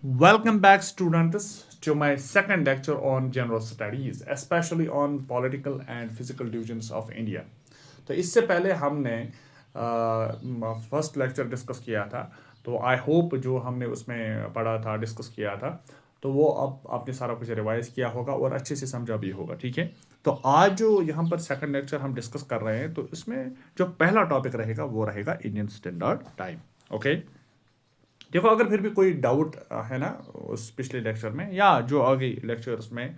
Welcome back, students, to my second lecture on general studies, especially on political and physical divisions of India. तो इससे पहले हमने first lecture discuss किया था, तो आई होप जो हमने उसमें पढ़ा था, डिस्कस किया था, तो वो अब आपने सारा कुछ रिवाइज किया होगा और अच्छे से समझा भी होगा। ठीक है, तो आज जो यहाँ पर सेकंड लेक्चर हम डिस्कस कर रहे हैं, तो इसमें जो पहला टॉपिक रहेगा वो रहेगा इंडियन स्टैंडर्ड टाइम। ओके, देखो, अगर फिर भी कोई डाउट है ना उस पिछले लेक्चर में या जो आगे लेक्चर्स में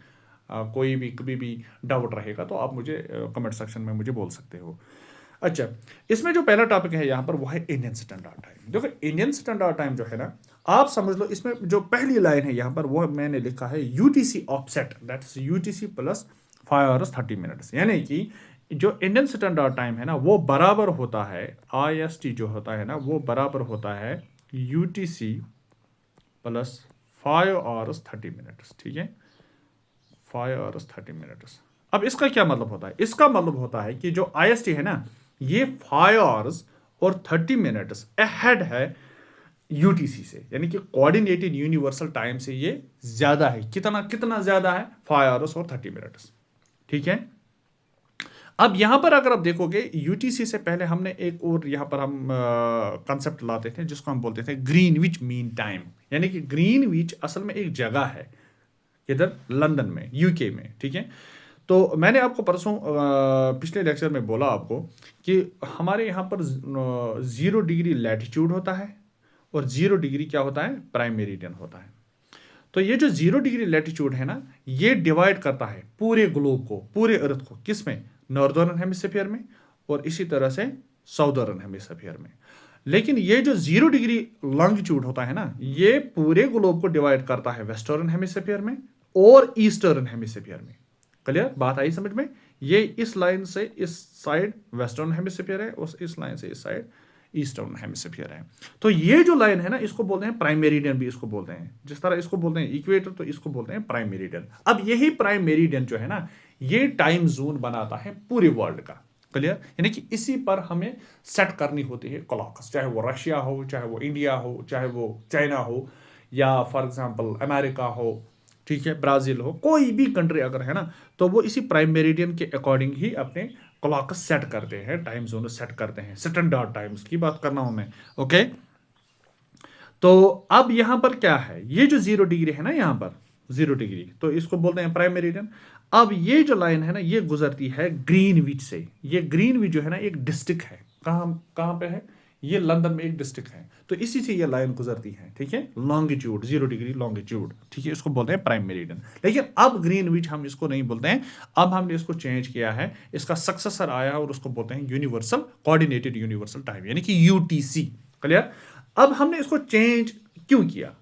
कोई भी कभी भी डाउट रहेगा, तो आप मुझे कमेंट सेक्शन में मुझे बोल सकते हो। अच्छा, इसमें जो पहला टॉपिक है यहाँ पर वो है इंडियन स्टैंडर्ड टाइम। देखो, इंडियन स्टैंडर्ड टाइम जो है ना, आप समझ लो, इसमें जो पहली लाइन है यहाँ पर वो मैंने लिखा है UTC offset, that is UTC plus 5 hours 30 minutes, यानी कि जो इंडियन स्टैंडर्ड टाइम है ना वो बराबर होता है, IST जो होता है ना वो बराबर होता है UTC प्लस 5 hours 30 minutes। ठीक है, 5 hours 30 minutes। अब इसका क्या मतलब होता है? इसका मतलब होता है कि जो IST है ना, ये 5 hours 30 minutes अहेड है UTC से, यानी कि कोऑर्डिनेटेड यूनिवर्सल टाइम से ये ज्यादा है। कितना कितना ज्यादा है? 5 hours 30 minutes। ठीक है, अब यहां पर अगर आप देखोगे, यूटीसी से पहले हमने एक और यहां पर हम कंसेप्ट लाते थे जिसको हम बोलते थे ग्रीनविच मीन टाइम, यानी कि ग्रीनविच असल में एक जगह है इधर लंदन में, यूके में। ठीक है, तो मैंने आपको परसों पिछले लेक्चर में बोला आपको कि हमारे यहाँ पर 0 डिग्री लैटिट्यूड होता है और 0 डिग्री क्या होता है? प्राइम मेरिडियन होता है। तो ये जो 0 डिग्री लैटिट्यूड है ना, ये डिवाइड करता है पूरे ग्लोब को, पूरे अर्थ को, किस में? नॉर्दर्न हेमिस्फीयर में और इसी तरह से साउदर्न हेमिस्फीयर में। लेकिन ये जो 0 डिग्री लॉन्गिट्यूड होता है ना, ये पूरे ग्लोब को डिवाइड करता है वेस्टर्न हेमिस्फीयर में और ईस्टर्न हेमिस्फीयर में। क्लियर? बात आई समझ में? ये इस लाइन से इस साइड वेस्टर्न हेमिस्फीयर है और इस लाइन से इस साइड ईस्टर्न हेमिस्फीयर है। तो ये जो लाइन है ना, इसको बोलते हैं प्राइम मेरिडियन, भी इसको बोलते हैं। जिस तरह इसको बोलते हैं इक्वेटर, तो इसको बोलते हैं प्राइम मेरिडियन। अब यही प्राइम मेरिडियन जो है ना, ये टाइम जोन बनाता है पूरे वर्ल्ड का। क्लियर? यानी कि इसी पर हमें सेट करनी होती है क्लॉक्स, चाहे वो रशिया हो, चाहे वो इंडिया हो, चाहे वो चाइना हो, या फॉर एग्जांपल अमेरिका हो, ठीक है, ब्राजील हो, कोई भी कंट्री अगर है ना, तो वो इसी प्राइम मेरिडियन के अकॉर्डिंग ही अपने क्लॉक सेट करते हैं, टाइम जोन सेट करते हैं। स्टैंडर्ड टाइम्स की बात करना हूं मैं। ओके, तो अब यहां पर क्या है? ये जो 0 डिग्री है ना, यहां पर 0 डिग्री, तो इसको बोलते हैं प्राइम मेरिडियन। अब ये जो लाइन है ना, ये गुजरती है ग्रीनविच से। ये ग्रीनविच जो है ना एक डिस्ट्रिक्ट है। कहां कहां पे है? ये लंदन में एक डिस्ट्रिक्ट है, तो इसी से ये लाइन गुजरती है। ठीक है, लॉन्गिट्यूड 0 डिग्री लॉन्गिट्यूड। ठीक है, इसको बोलते हैं प्राइम मेरिडियन। लेकिन अब ग्रीनविच हम इसको नहीं बोलते हैं, अब हमने इसको चेंज किया है, इसका सक्सेसर आया और उसको बोलते हैं यूनिवर्सल कोऑर्डिनेटेड यूनिवर्सल टाइम, यानी कि यूटीसी। क्लियर? अब हमने इसको चेंज क्यों किया?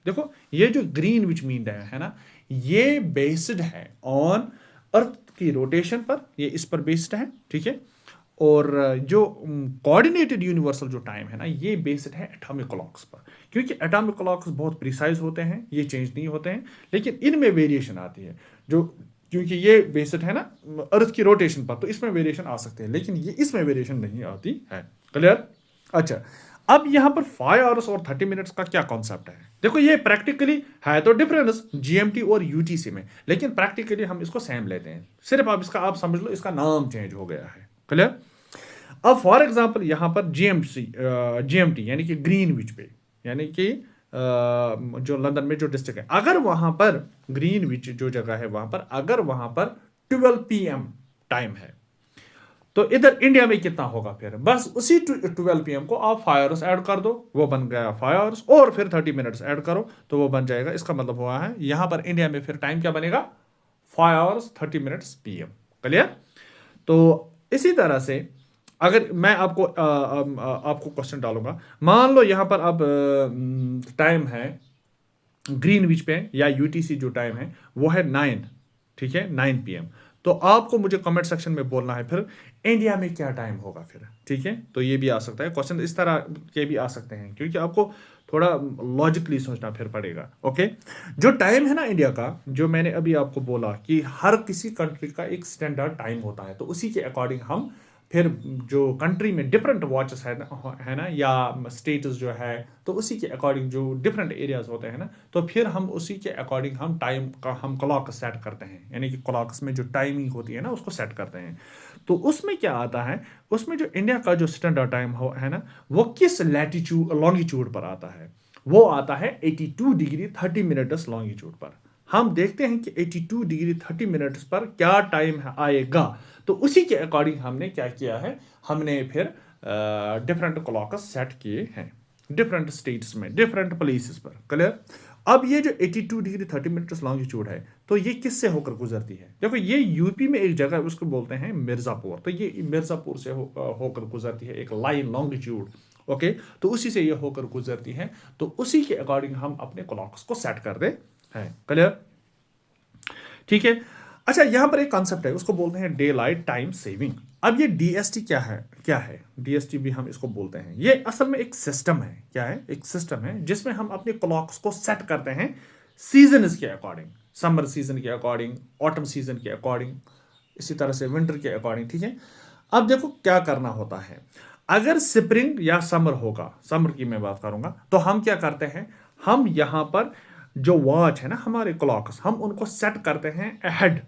देखो, ये जो ग्रीनविच मीन टाइम है ना, ये बेस्ड है ऑन अर्थ की रोटेशन पर, ये इस पर बेस्ड है। ठीक है, और जो कोऑर्डिनेटेड यूनिवर्सल जो टाइम है ना, ये बेस्ड है एटॉमिक क्लॉक्स पर, क्योंकि एटॉमिक क्लॉक्स बहुत प्रिसाइज होते हैं, ये चेंज नहीं होते हैं, लेकिन इनमें वेरिएशन आती है। जो क्योंकि ये बेस्ड है ना अर्थ की रोटेशन पर, तो इसमें वेरिएशन आ सकते हैं, लेकिन ये इसमें वेरिएशन नहीं आती है। क्लियर? अच्छा, अब यहां पर 5 hours 30 minutes का क्या कॉन्सेप्ट है? देखो, ये प्रैक्टिकली है तो डिफरेंस जीएमटी और यूटीसी में, लेकिन प्रैक्टिकली हम इसको सेम लेते हैं। सिर्फ आप इसका आप समझ लो, इसका नाम चेंज हो गया है। क्लियर? अब फॉर एग्जांपल यहां पर जीएमटी यानी कि ग्रीनविच पे, यानी कि जो लंदन में जो डिस्ट्रिक्ट है, अगर वहां पर ग्रीनविच जो जगह है वहां पर, अगर वहां पर 12 PM टाइम है, तो इधर इंडिया में कितना होगा? फिर बस उसी 12 PM को आप 5 hours ऐड कर दो, वो बन गया 5 hours, और फिर 30 minutes ऐड करो तो वो बन जाएगा। इसका मतलब हुआ है यहां पर इंडिया में फिर टाइम क्या बनेगा? 5 hours 30 minutes PM। क्लियर? तो इसी तरह से अगर मैं आपको क्वेश्चन डालूंगा, मान लो यहां पर अब टाइम है ग्रीनविच पे या यूटीसी जो टाइम है वो है 9, ठीक है, 9 PM। तो आपको मुझे कमेंट सेक्शन में बोलना है फिर इंडिया में क्या टाइम होगा फिर। ठीक है, तो ये भी आ सकता है क्वेश्चन, इस तरह के भी आ सकते हैं, क्योंकि आपको थोड़ा लॉजिकली सोचना फिर पड़ेगा। ओके, जो टाइम है ना इंडिया का, जो मैंने अभी आपको बोला कि हर किसी कंट्री का एक स्टैंडर्ड टाइम होता है, तो उसी के अकॉर्डिंग हम फिर जो कंट्री में डिफरेंट वॉचेस है ना या स्टेट्स जो है, तो उसी के अकॉर्डिंग जो डिफरेंट एरियाज होते हैं ना, तो फिर हम उसी के अकॉर्डिंग हम टाइम का हम क्लॉक सेट करते हैं, यानी कि क्लॉक्स में जो टाइमिंग होती है ना उसको सेट करते हैं। तो उसमें क्या आता है, उसमें जो इंडिया का जो स्टैंडर्ड टाइम है ना, वो किस लैटिट्यूड लॉन्गिट्यूड पर आता है, वो आता है 82 डिग्री 30 मिनट्स लॉन्गिट्यूड पर। हम देखते हैं कि 82 डिग्री 30 मिनट्स पर क्या टाइम आएगा, तो उसी के अकॉर्डिंग हमने क्या किया है, हमने फिर डिफरेंट क्लॉक सेट किए हैं डिफरेंट स्टेट्स में, डिफरेंट प्लेसेस पर। क्लियर? अब ये जो 82 डिग्री 30 मिनट्स लॉन्गिट्यूड है, तो ये किससे होकर गुजरती है? देखो ये यूपी में एक जगह है, उसको बोलते हैं मिर्ज़ापुर, तो ये मिर्ज़ापुर से होकर गुजरती है एक लाइन लॉन्गिट्यूड। ओके, तो उसी से ये होकर गुजरती है, तो उसी के अकॉर्डिंग हम अपने क्लॉक्स को सेट कर दे हैं। क्लियर? ठीक है। अच्छा, यहां पर एक कॉन्सेप्ट है, उसको बोलते हैं डे लाइट टाइम सेविंग। अब ये डीएसटी क्या है? क्या है डीएसटी भी हम इसको बोलते हैं। ये असल में एक सिस्टम है। क्या है? एक सिस्टम है जिसमें हम अपने क्लॉक्स को सेट करते हैं सीजन के अकॉर्डिंग, समर सीजन के अकॉर्डिंग, ऑटम सीजन के अकॉर्डिंग, इसी तरह से विंटर के अकॉर्डिंग। ठीक है। अब देखो क्या करना होता है, अगर स्प्रिंग या समर होगा, समर की मैं बात करूंगा, तो हम क्या करते हैं, हम यहां पर जो वॉच है ना हमारे क्लॉक्स, हम उनको सेट करते हैं अहेड,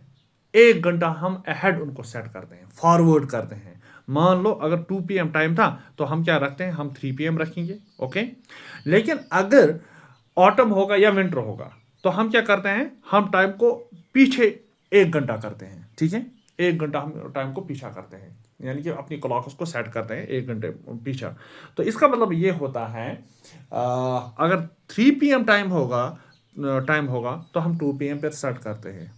1 घंटा हम अहेड उनको सेट करते हैं, फॉरवर्ड करते हैं। मान लो अगर 2 PM टाइम था, तो हम क्या रखते हैं, हम 3 PM रखेंगे। ओके, लेकिन अगर ऑटम होगा या विंटर होगा, तो हम क्या करते हैं, हम टाइम को पीछे 1 घंटा करते हैं। ठीक है, 1 घंटा हम टाइम को पीछा करते हैं, यानी कि अपनी क्लॉक्स को सेट करते हैं 1 घंटे पीछा। तो इसका मतलब ये होता है, अगर 3 PM टाइम होगा तो हम 2 PM पर सेट करते हैं।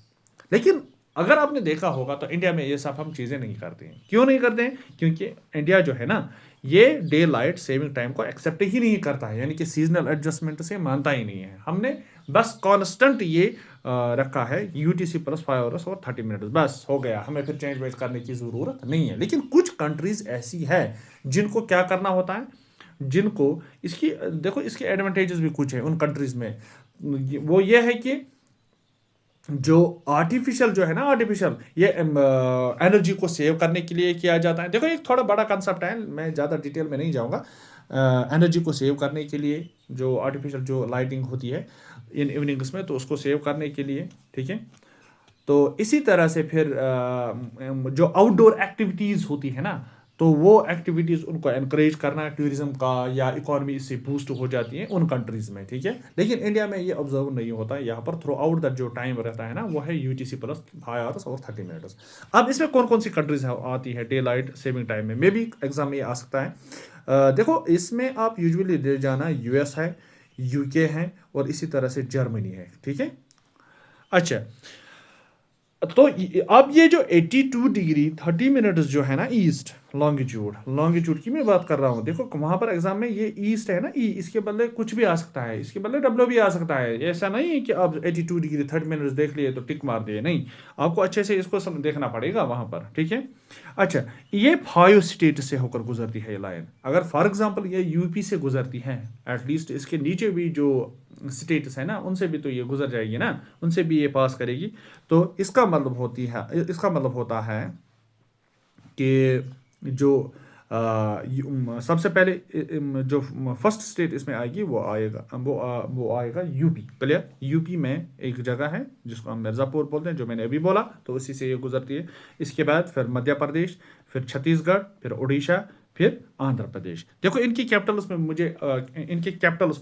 लेकिन अगर आपने देखा होगा तो इंडिया में ये सब हम चीज़ें नहीं करते हैं। क्यों नहीं करते हैं? क्योंकि इंडिया जो है ना, ये डे लाइट सेविंग टाइम को एक्सेप्ट ही नहीं करता है, यानी कि सीजनल एडजस्टमेंट से मानता ही नहीं है। हमने बस कांस्टेंट ये रखा है UTC प्लस 5 आवर्स और 30 मिनट्स, बस हो गया, हमें फिर चेंज वेज करने की ज़रूरत नहीं है। लेकिन कुछ कंट्रीज ऐसी है जिनको क्या करना होता है, जिनको इसकी देखो इसके एडवांटेजेस भी कुछ है उन कंट्रीज में। वो ये है कि जो आर्टिफिशियल जो है ना, आर्टिफिशियल ये एनर्जी को सेव करने के लिए किया जाता है। देखो एक थोड़ा बड़ा कंसेप्ट है, मैं ज़्यादा डिटेल में नहीं जाऊँगा। एनर्जी को सेव करने के लिए जो आर्टिफिशियल जो लाइटिंग होती है इन इवनिंग्स में, तो उसको सेव करने के लिए। ठीक है, तो इसी तरह से फिर जो आउटडोर एक्टिविटीज़ होती है ना, तो वो एक्टिविटीज़ उनको एनकरेज करना टूरिज्म का, या इकोनॉमी इससे बूस्ट हो जाती है उन कंट्रीज़ में। ठीक है, लेकिन इंडिया में ये ऑब्जर्व नहीं होता है। यहाँ पर थ्रू आउट द जो टाइम रहता है ना, वो है UTC प्लस 5 आवर्स और 30 मिनट्स। अब इसमें कौन कौन सी कंट्रीज आती है डे लाइट सेविंग टाइम में, मे भी एग्जाम में आ सकता है। देखो इसमें आप यूजुअली ले जाना US है, UK है, और इसी तरह से जर्मनी है। ठीक है। अच्छा, तो अब ये जो 82 डिग्री 30 मिनट्स जो है ना, ईस्ट लॉन्गिट्यूड की मैं बात कर रहा हूँ। देखो वहां पर एग्जाम में ये ईस्ट है ना, इसके बदले कुछ भी आ सकता है, इसके बदले W भी आ सकता है। ऐसा नहीं है कि आप 82 डिग्री 30 मिनट्स देख लिए तो टिक मार दिए, नहीं, आपको अच्छे से इसको देखना पड़ेगा वहां पर। ठीक है। अच्छा, ये 5 स्टेट से होकर गुजरती है ये लाइन। अगर फॉर एग्जाम्पल ये UP से गुजरती है, एटलीस्ट इसके नीचे भी जो स्टेट्स है ना, उनसे भी तो ये गुजर जाएगी ना, उनसे भी ये पास करेगी। तो इसका मतलब होता है कि जो सबसे पहले जो फर्स्ट स्टेट इसमें आएगी वो आएगा UP। क्लियर? UP में एक जगह है जिसको हम मिर्ज़ापुर बोलते हैं, जो मैंने अभी बोला, तो उसी से ये गुजरती है। इसके बाद फिर मध्य प्रदेश, फिर छत्तीसगढ़, फिर उड़ीसा, फिर आंध्र प्रदेश। देखो इनकी कैपिटल्स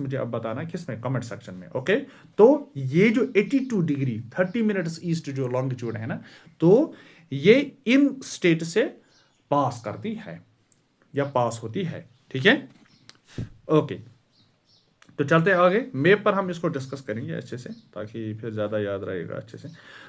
मुझे अब बताना किस में, कमेंट सेक्शन में। ओके, तो ये जो 82 डिग्री 30 मिनट्स ईस्ट जो लॉन्गिट्यूड है ना, तो ये इन स्टेट से पास करती है या पास होती है। ठीक है। ओके, तो चलते हैं आगे। मैप पर हम इसको डिस्कस करेंगे अच्छे से, ताकि फिर ज़्यादा याद रहेगा अच्छे से।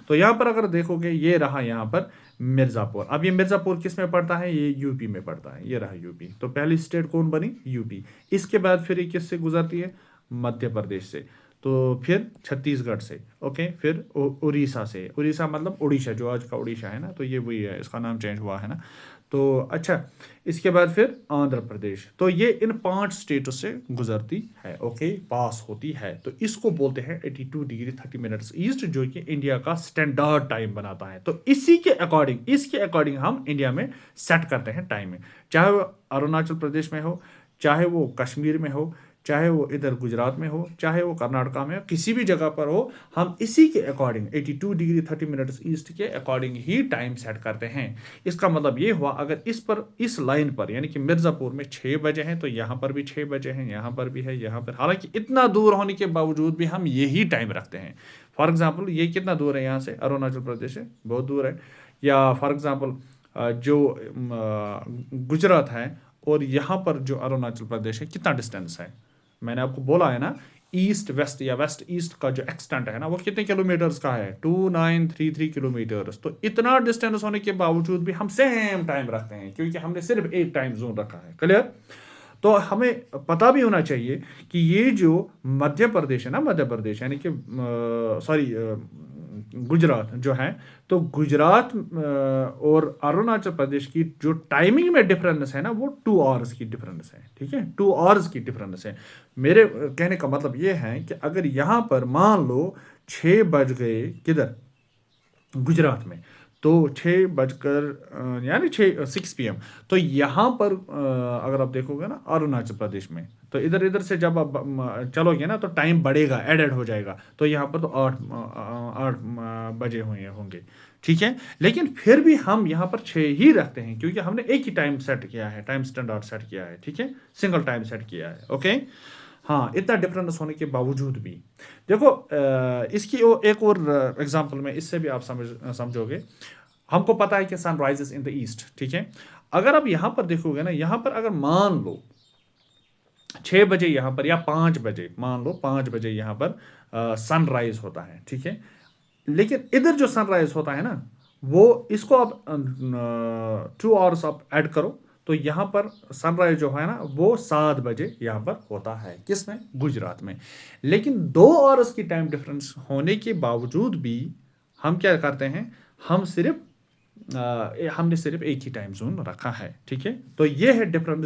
तो यहाँ पर अगर देखोगे, ये रहा यहाँ पर मिर्ज़ापुर। अब ये मिर्ज़ापुर किस में पड़ता है? ये UP में पड़ता है। ये रहा UP। तो पहली स्टेट कौन बनी? UP। इसके बाद फिर ये किससे गुजरती है? मध्य प्रदेश से, तो फिर छत्तीसगढ़ से, ओके, फिर उड़ीसा से। उड़ीसा मतलब उड़ीसा, जो आज का उड़ीसा है ना, तो ये वही है, इसका नाम चेंज हुआ है ना। तो अच्छा, इसके बाद फिर आंध्र प्रदेश, तो ये इन 5 स्टेटों से गुजरती है, ओके, पास होती है। तो इसको बोलते हैं 82 डिग्री 30 मिनट्स ईस्ट, जो कि इंडिया का स्टैंडर्ड टाइम बनाता है। तो इसी के अकॉर्डिंग, इसके अकॉर्डिंग हम इंडिया में सेट करते हैं टाइमिंग, चाहे वो अरुणाचल प्रदेश में हो, चाहे वो कश्मीर में हो, चाहे वो इधर गुजरात में हो, चाहे वो कर्नाटका में हो, किसी भी जगह पर हो, हम इसी के अकॉर्डिंग 82 डिग्री 30 मिनट्स ईस्ट के अकॉर्डिंग ही टाइम सेट करते हैं। इसका मतलब ये हुआ, अगर इस लाइन पर यानी कि मिर्ज़ापुर में 6 बजे हैं, तो यहाँ पर भी 6 बजे हैं, यहाँ पर भी है, यहाँ पर, हालांकि इतना दूर होने के बावजूद भी हम यही टाइम रखते हैं। फॉर एग्जाम्पल ये कितना दूर है यहाँ से, अरुणाचल प्रदेश से बहुत दूर है। या फॉर एग्जाम्पल जो गुजरात है और यहाँ पर जो अरुणाचल प्रदेश है, कितना डिस्टेंस है, मैंने आपको बोला है ना, ईस्ट वेस्ट या वेस्ट ईस्ट का जो एक्सटेंट है ना, वो कितने किलोमीटर्स का है, 2933 किलोमीटर्स। तो इतना डिस्टेंस होने के बावजूद भी हम सेम टाइम रखते हैं, क्योंकि हमने सिर्फ एक टाइम जोन रखा है। क्लियर? तो हमें पता भी होना चाहिए कि ये जो मध्य प्रदेश है ना, मध्य प्रदेश यानी कि सॉरी गुजरात जो है, तो गुजरात और अरुणाचल प्रदेश की जो टाइमिंग में डिफरेंस है ना, वो 2 आवर्स की डिफरेंस है। ठीक है, 2 आवर्स की डिफरेंस है। मेरे कहने का मतलब ये है कि अगर यहाँ पर मान लो 6 बज गए किधर, गुजरात में, तो 6 बजकर यानी 6 PM, तो यहाँ पर अगर आप देखोगे ना अरुणाचल प्रदेश में, तो इधर इधर से जब आप चलोगे ना, तो टाइम बढ़ेगा, एडेड हो जाएगा। तो यहाँ पर तो 8 बजे हुए होंगे। ठीक है, लेकिन फिर भी हम यहाँ पर 6 ही रखते हैं, क्योंकि हमने एक ही टाइम सेट किया है, टाइम स्टैंडर्ड सेट किया है। ठीक है, सिंगल टाइम सेट किया है। ओके, हाँ, इतना डिफरेंस होने के बावजूद भी देखो, इसकी एक और एग्जांपल में, इससे भी आप समझोगे। हमको पता है कि sun rises in the east. ठीक है, अगर आप यहाँ पर देखोगे ना, यहाँ पर अगर मान लो 6 बजे यहाँ पर, या 5 बजे, मान लो 5 बजे यहाँ पर सनराइज होता है। ठीक है, लेकिन इधर जो सनराइज होता है ना, वो इसको आप 2 आवर्स आप ऐड करो, तो यहाँ पर सनराइज जो है ना, वो 7 बजे यहाँ पर होता है। किसमें? गुजरात में। लेकिन 2 आवर्स की टाइम डिफरेंस होने के बावजूद भी हम क्या करते हैं, हमने सिर्फ एक ही टाइम जोन रखा है। ठीक है, तो ये है डिफरेंस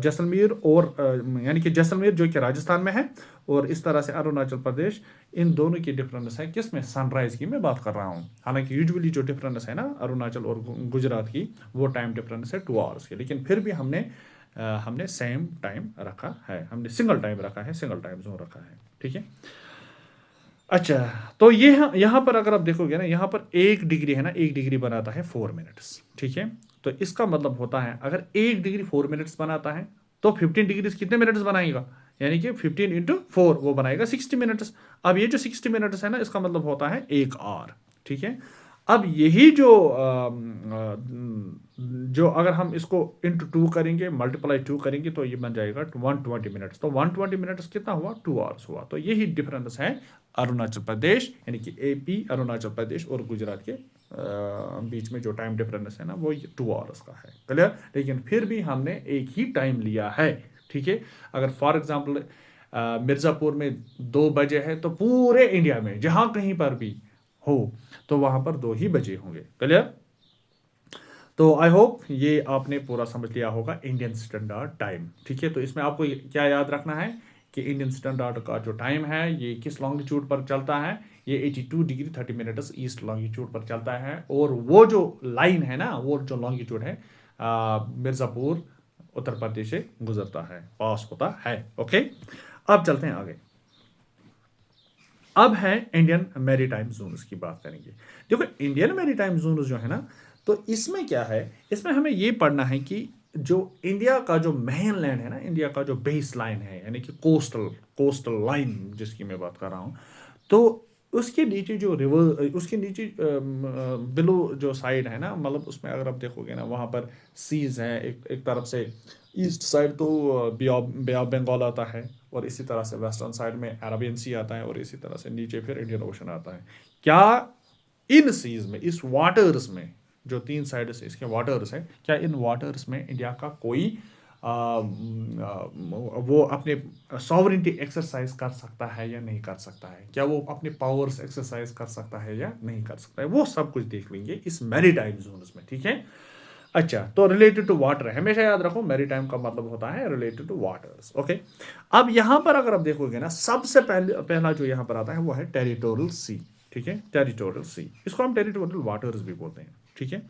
जैसलमेर और यानी कि जैसलमेर जो कि राजस्थान में है, और इस तरह से अरुणाचल प्रदेश, इन दोनों की डिफरेंस है किसमें, सनराइज की मैं बात कर रहा हूँ। हालांकि यूजुअली जो डिफरेंस है ना अरुणाचल और गुजरात की, वो टाइम डिफरेंस है 2 आवर्स की, लेकिन फिर भी हमने सेम टाइम रखा है, हमने सिंगल टाइम रखा है, सिंगल टाइम जोन रखा है। ठीक है, अच्छा, तो ये यहाँ पर अगर आप देखोगे ना, यहाँ पर 1 डिग्री है ना, 1 डिग्री बनाता है 4 मिनट्स। ठीक है, तो इसका मतलब होता है, अगर 1 डिग्री 4 मिनट्स बनाता है, तो 15 डिग्री कितने मिनट्स बनाएगा, यानी कि 15 × 4 वो बनाएगा 60 मिनट्स। अब ये जो 60 मिनट्स है ना, इसका मतलब होता है 1 आवर। ठीक है, अब यही जो अगर हम इसको इंटू 2 करेंगे, मल्टीप्लाई 2 करेंगे, तो ये बन जाएगा 120 मिनट्स। तो 120 मिनट्स कितना हुआ, 2 आवर्स हुआ। तो यही डिफरेंस है अरुणाचल प्रदेश यानी कि AP, अरुणाचल प्रदेश और गुजरात के बीच में जो टाइम डिफरेंस है ना, वो 2 आवर्स का है। क्लियर? लेकिन फिर भी हमने एक ही टाइम लिया है। ठीक है, अगर फॉर एग्जांपल मिर्ज़ापुर में 2 बजे है, तो पूरे इंडिया में जहां कहीं पर भी हो, तो वहां पर 2 ही बजे होंगे। क्लियर? तो आई होप ये आपने पूरा समझ लिया होगा इंडियन स्टैंडर्ड टाइम। ठीक है, तो इसमें आपको क्या याद रखना है कि इंडियन स्टैंडर्ड का जो टाइम है, ये किस लॉन्गिट्यूड पर चलता है, ये 82 डिग्री 30 मिनट्स ईस्ट लॉन्गिट्यूड पर चलता है। और वो जो लाइन है ना, वो जो लॉन्गिट्यूड है, मिर्ज़ापुर उत्तर प्रदेश से गुजरता है, पास होता है। ओके, अब चलते हैं आगे। अब है इंडियन मैरीटाइम जोन्स की बात करेंगे। देखो, इंडियन मैरीटाइम जोन्स जो है ना, तो इसमें क्या है, इसमें हमें ये पढ़ना है कि जो इंडिया का जो मेन लैंड है ना, इंडिया का जो बेस लाइन है, यानी कि कोस्टल लाइन जिसकी मैं बात कर रहा हूँ, तो उसके नीचे जो रिवर, उसके नीचे बिलो जो साइड है ना, मतलब उसमें अगर आप देखोगे ना, वहाँ पर सीज है, एक तरफ से ईस्ट साइड तो बे ऑफ बंगाल आता है, और इसी तरह से वेस्टर्न साइड में अरबियन सी आता है, और इसी तरह से नीचे फिर इंडियन ओशन आता है। क्या इन सीज में, इस वाटर्स में, जो 3 साइड से इसके वाटर्स हैं, क्या इन वाटर्स में इंडिया का कोई वो अपने सॉवरेनिटी एक्सरसाइज कर सकता है या नहीं कर सकता है, क्या वो अपने पावर्स एक्सरसाइज कर सकता है या नहीं कर सकता है, वो सब कुछ देख लेंगे इस मैरीटाइम जोन्स में। ठीक है, अच्छा, तो रिलेटेड टू वाटर है, हमेशा याद रखो मैरी टाइम का मतलब होता है रिलेटेड टू वाटर्स। ओके, अब यहां पर अगर आप देखोगे ना, सबसे पहला जो यहां पर आता है वो है टेरिटोरियल सी। ठीक है, टेरिटोरियल सी, इसको हम टेरिटोरियल वाटर्स भी बोलते हैं। ठीक है,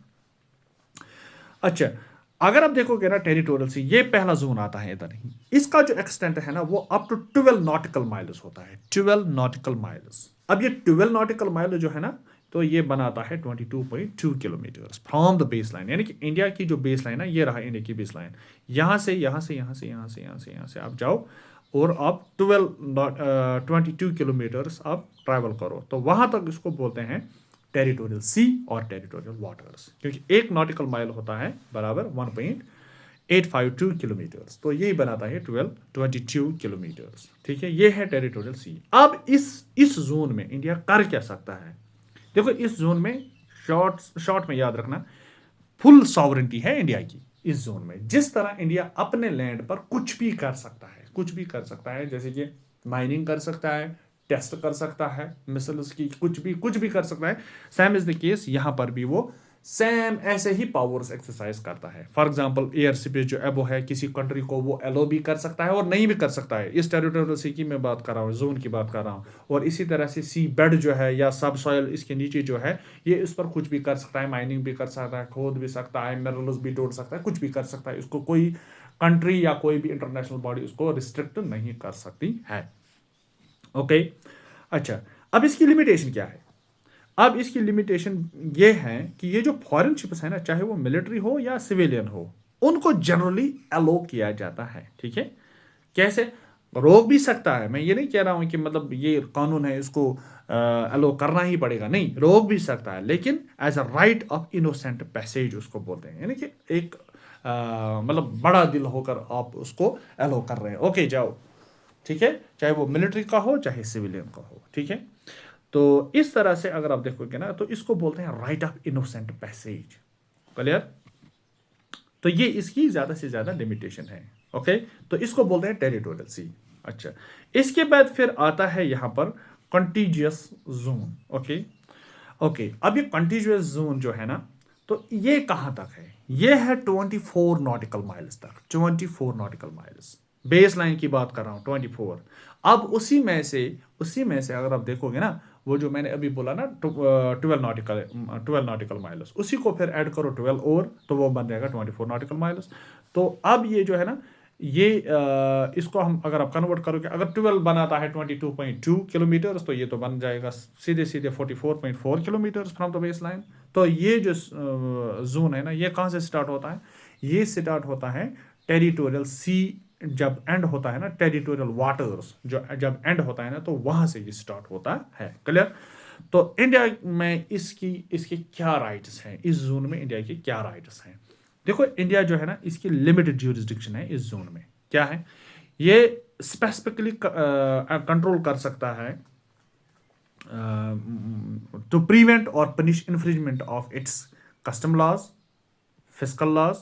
अच्छा, अगर आप देखोगे ना टेरिटोरियल सी, ये पहला जोन आता है इधर ही, इसका जो एक्सटेंट है ना वो अप टू 12 नॉटिकल माइल्स होता है, 12 नॉटिकल माइल्स। अब ये 12 नॉटिकल माइल जो है ना, तो ये बनाता है 22.2 kilometre from the base line, यानी कि इंडिया की जो बेस लाइन है, ये रहा इंडिया की बेस लाइन, यहां से यहां से यहां से यहां से यहां से यहां से आप जाओ और आप 22 किलोमीटर्स आप ट्रैवल करो, तो वहां तक इसको बोलते हैं टेरिटोरियल सी और टेरिटोरियल वाटर्स, क्योंकि एक नॉटिकल माइल होता है बराबर 1.852 किलोमीटर्स, तो यही बनाता है 22 किलोमीटर्स। ठीक है, ये है टेरिटोरियल सी। अब इस जोन में इंडिया कर क्या सकता है? देखो, इस जोन में शॉर्ट में याद रखना, फुल सॉवरेंटी है इंडिया की इस जोन में। जिस तरह इंडिया अपने लैंड पर कुछ भी कर सकता है, कुछ भी कर सकता है, जैसे कि माइनिंग कर सकता है, टेस्ट कर सकता है मिसाइल्स की, कुछ भी कर सकता है, सेम इज द केस यहां पर भी वो सेम ऐसे ही पावर्स एक्सरसाइज करता है। फॉर एग्जांपल एयर स्पेस जो एबो है, किसी कंट्री को वो एलो भी कर सकता है और नहीं भी कर सकता है। इस टेरिटोरियल सी की मैं बात कर रहा हूँ, जोन की बात कर रहा हूँ। और इसी तरह से सी बेड जो है या सब सॉइल इसके नीचे जो है, ये इस पर कुछ भी कर सकता है, माइनिंग भी कर सकता है, खोद भी सकता है, मिनरल्स भी तोड़ सकता है, कुछ भी कर सकता है। इसको कोई कंट्री या कोई भी इंटरनेशनल बॉडी उसको रिस्ट्रिक्ट नहीं कर सकती है। ओके, अच्छा, अब इसकी लिमिटेशन क्या है? अब इसकी लिमिटेशन ये है कि ये जो फॉरेन शिप्स है ना, चाहे वो मिलिट्री हो या सिविलियन हो, उनको जनरली अलो किया जाता है। ठीक है, कैसे? रोक भी सकता है, मैं ये नहीं कह रहा हूं कि मतलब ये कानून है इसको अलो करना ही पड़ेगा, नहीं, रोक भी सकता है, लेकिन as a right of innocent passage उसको बोलते हैं, यानी कि एक मतलब बड़ा दिल होकर आप उसको अलो कर रहे हैं, ओके जाओ। ठीक है, चाहे वो मिलिट्री का हो चाहे सिविलियन का हो। ठीक है, तो इस तरह से अगर आप देखोगे ना, तो इसको बोलते हैं right of innocent passage. Clear? तो ये इसकी ज्यादा से ज्यादा लिमिटेशन है। ओके, तो इसको बोलते हैं टेरिटोरियल सी। अच्छा, इसके बाद फिर आता है यहां पर कंटीजियस जोन। ओके, ओके, अब ये कंटीजियस जोन जो है ना, तो ये कहां तक है? ये है 24 नॉटिकल माइल्स तक, 24 नॉटिकल माइल्स, बेस लाइन की बात कर रहा हूं 24। अब उसी में से अगर आप देखोगे ना, वो जो मैंने अभी बोला ना 12 नॉटिकल माइल्स, उसी को फिर ऐड करो 12 और, तो वो बन जाएगा 24 नॉटिकल माइल्स। तो अब ये जो है ना, ये इसको हम अगर आप कन्वर्ट करोगे, अगर 12 बनाता है 22.2 किलोमीटर, तो ये तो बन जाएगा सीधे सीधे 44.4 kilometre from the base line. तो ये जो जोन है ना, ये कहाँ से स्टार्ट होता है? ये स्टार्ट होता है टेरिटोरियल सी, जब एंड होता है ना, टेरिटोरियल वाटर्स जो जब एंड होता है ना, तो वहां से ये स्टार्ट होता है। क्लियर? तो इंडिया में इसके क्या राइट्स हैं, इस जोन में इंडिया के क्या राइट्स हैं? देखो, इंडिया जो है ना, इसकी लिमिटेड ज्यूरिसडिक्शन है इस जोन में। क्या है? ये स्पेसिफिकली कंट्रोल कर सकता है टू प्रिवेंट और punish infringement of its custom laws, fiscal laws,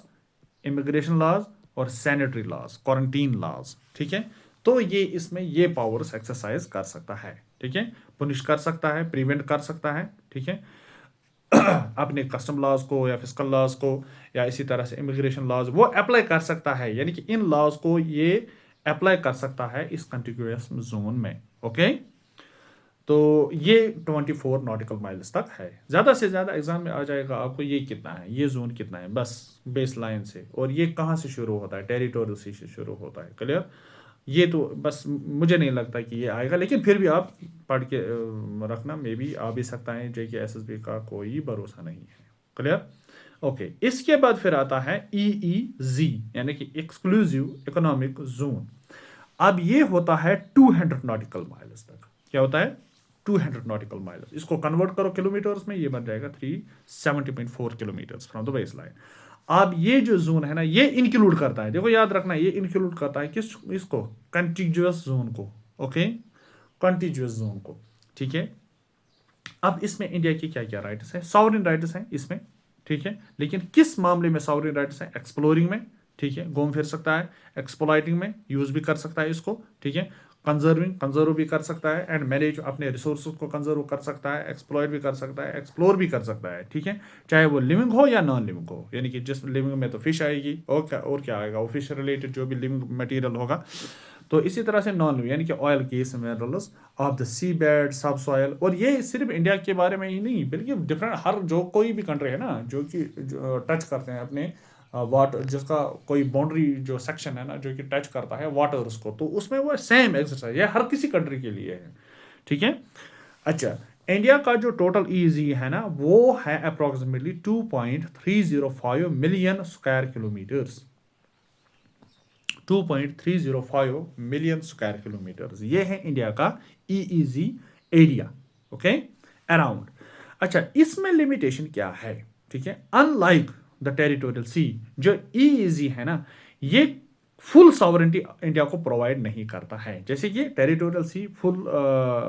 immigration laws और सैनिटरी लॉज, क्वारंटीन लॉज। ठीक है, तो ये इसमें ये पावर्स एक्सरसाइज कर सकता है। ठीक है, पुनिश कर सकता है, प्रिवेंट कर सकता है। ठीक है, अपने कस्टम लॉज को या फिस्कल लॉज को या इसी तरह से इमिग्रेशन लॉज वो अप्लाई कर सकता है, यानी कि इन लॉज को ये अप्लाई कर सकता है इस कंटिग्यूअस जोन में। ओके, तो ये 24 नॉटिकल माइल्स तक है। ज़्यादा से ज़्यादा एग्जाम में आ जाएगा आपको ये कितना है, ये जोन कितना है, बस बेस लाइन से, और ये कहाँ से शुरू होता है, टेरिटोरियल सी से शुरू होता है। क्लियर? ये तो बस मुझे नहीं लगता कि ये आएगा, लेकिन फिर भी आप पढ़ के रखना, मे बी आ भी सकता है, JK SSB का कोई भरोसा नहीं है। क्लियर? ओके, इसके बाद फिर आता है EEZ, यानी कि एक्सक्लूसिव इकोनॉमिक जोन। अब ये होता है 200 नॉटिकल माइल्स तक। क्या होता है? 200 नॉटिकल माइल्स। इसको कन्वर्ट करो किलोमीटर्स में, ये बन जाएगा 370.4 kilometres from the base line. अब ये जो जोन है ना, ये इंक्लूड करता है, देखो याद रखना, ये इंक्लूड करता है किस इसको? कंटिग्यूअस जोन को। ओके, कंटिग्यूअस जोन को। ठीक है, अब इसमें इंडिया की क्या क्या राइट्स है? सॉवरेन राइट्स हैं इसमें। ठीक है, लेकिन किस मामले में सॉवरेन राइट्स हैं? एक्सप्लोरिंग में, ठीक है, घूम फिर सकता है, एक्सप्लॉइटिंग में यूज भी कर सकता है इसको, ठीक है, कंजर्व भी कर सकता है, एंड मैनेज, अपने रिसोर्सेज को कंजर्व कर सकता है, एक्सप्लॉइट भी कर सकता है, एक्सप्लोर भी कर सकता है, ठीक है, चाहे वो लिविंग हो या नॉन लिविंग हो। यानी कि जिस लिविंग में तो फिश आएगी, और क्या आएगा, वो फिश रिलेटेड जो भी लिविंग मटेरियल होगा। तो इसी तरह से नॉन लिविंग यानी कि oil, gas, minerals of the sea bed, subsoil. और ये सिर्फ इंडिया के बारे में ही नहीं, बल्कि डिफरेंट हर जो कोई भी कंट्री है ना जो कि टच करते हैं अपने वाटर, जिसका कोई बाउंड्री जो सेक्शन है ना जो कि टच करता है वाटर्स को, तो उसमें वो सेम एक्सरसाइज है, हर किसी कंट्री के लिए है, ठीक है। अच्छा, इंडिया का जो टोटल ईजी है ना वो है approximately 2.305 million square kilometres, 2.305 million square kilometres, ये है इंडिया का ईईजी एरिया, ओके, अराउंड। अच्छा, इसमें लिमिटेशन क्या है, ठीक है, अनलाइक द टेरिटोरियल सी, जो ईईजी है ना ये फुल सॉवरेंटी इंडिया को प्रोवाइड नहीं करता है। जैसे ये टेरिटोरियल सी फुल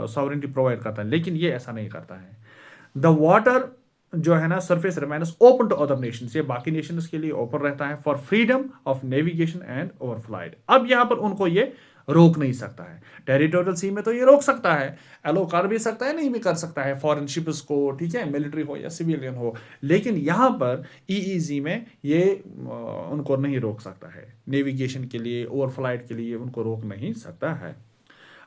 सॉवरेंटी प्रोवाइड करता है, लेकिन ये ऐसा नहीं करता है। द वाटर जो है ना surface remains open to other nations, ये बाकी नेशंस के लिए ओपन रहता है for freedom of navigation and overflight. अब यहां पर उनको ये रोक नहीं सकता है। टेरिटोरियल सी में तो ये रोक सकता है, अलो कर भी सकता है, नहीं भी कर सकता है फॉरेन शिप्स को, ठीक है, मिलिट्री हो या सिविलियन हो, लेकिन यहां पर ईईजी में ये उनको नहीं रोक सकता है, नेविगेशन के लिए, ओवरफ्लाइट के लिए उनको रोक नहीं सकता है।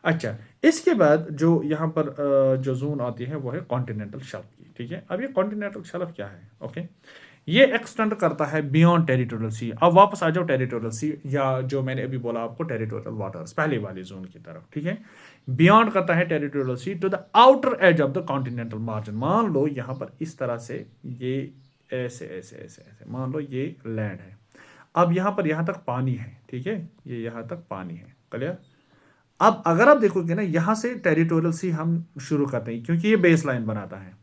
अच्छा, इसके बाद जो यहाँ पर जो जोन आती है वो है कॉन्टिनेंटल शेल्फ की, ठीक है। अब ये कॉन्टिनेंटल शेल्फ क्या है, ओके, ये एक्सटेंड करता है बियॉन्ड टेरिटोरियल सी। अब वापस आ जाओ टेरिटोरियल सी, या जो मैंने अभी बोला आपको टेरिटोरियल वाटर्स, पहले वाली जोन की तरफ, ठीक है। बियॉन्ड करता है territorial sea to the outer edge of the continental margin. मान लो यहाँ पर इस तरह से ये ऐसे ऐसे ऐसे ऐसे मान लो ये लैंड है, अब यहाँ पर यहाँ तक पानी है, ठीक है, ये यहाँ तक पानी है, क्लियर। अब अगर आप देखोगे ना यहां से टेरिटोरियल सी हम शुरू करते हैं क्योंकि ये बेस लाइन बनाता है।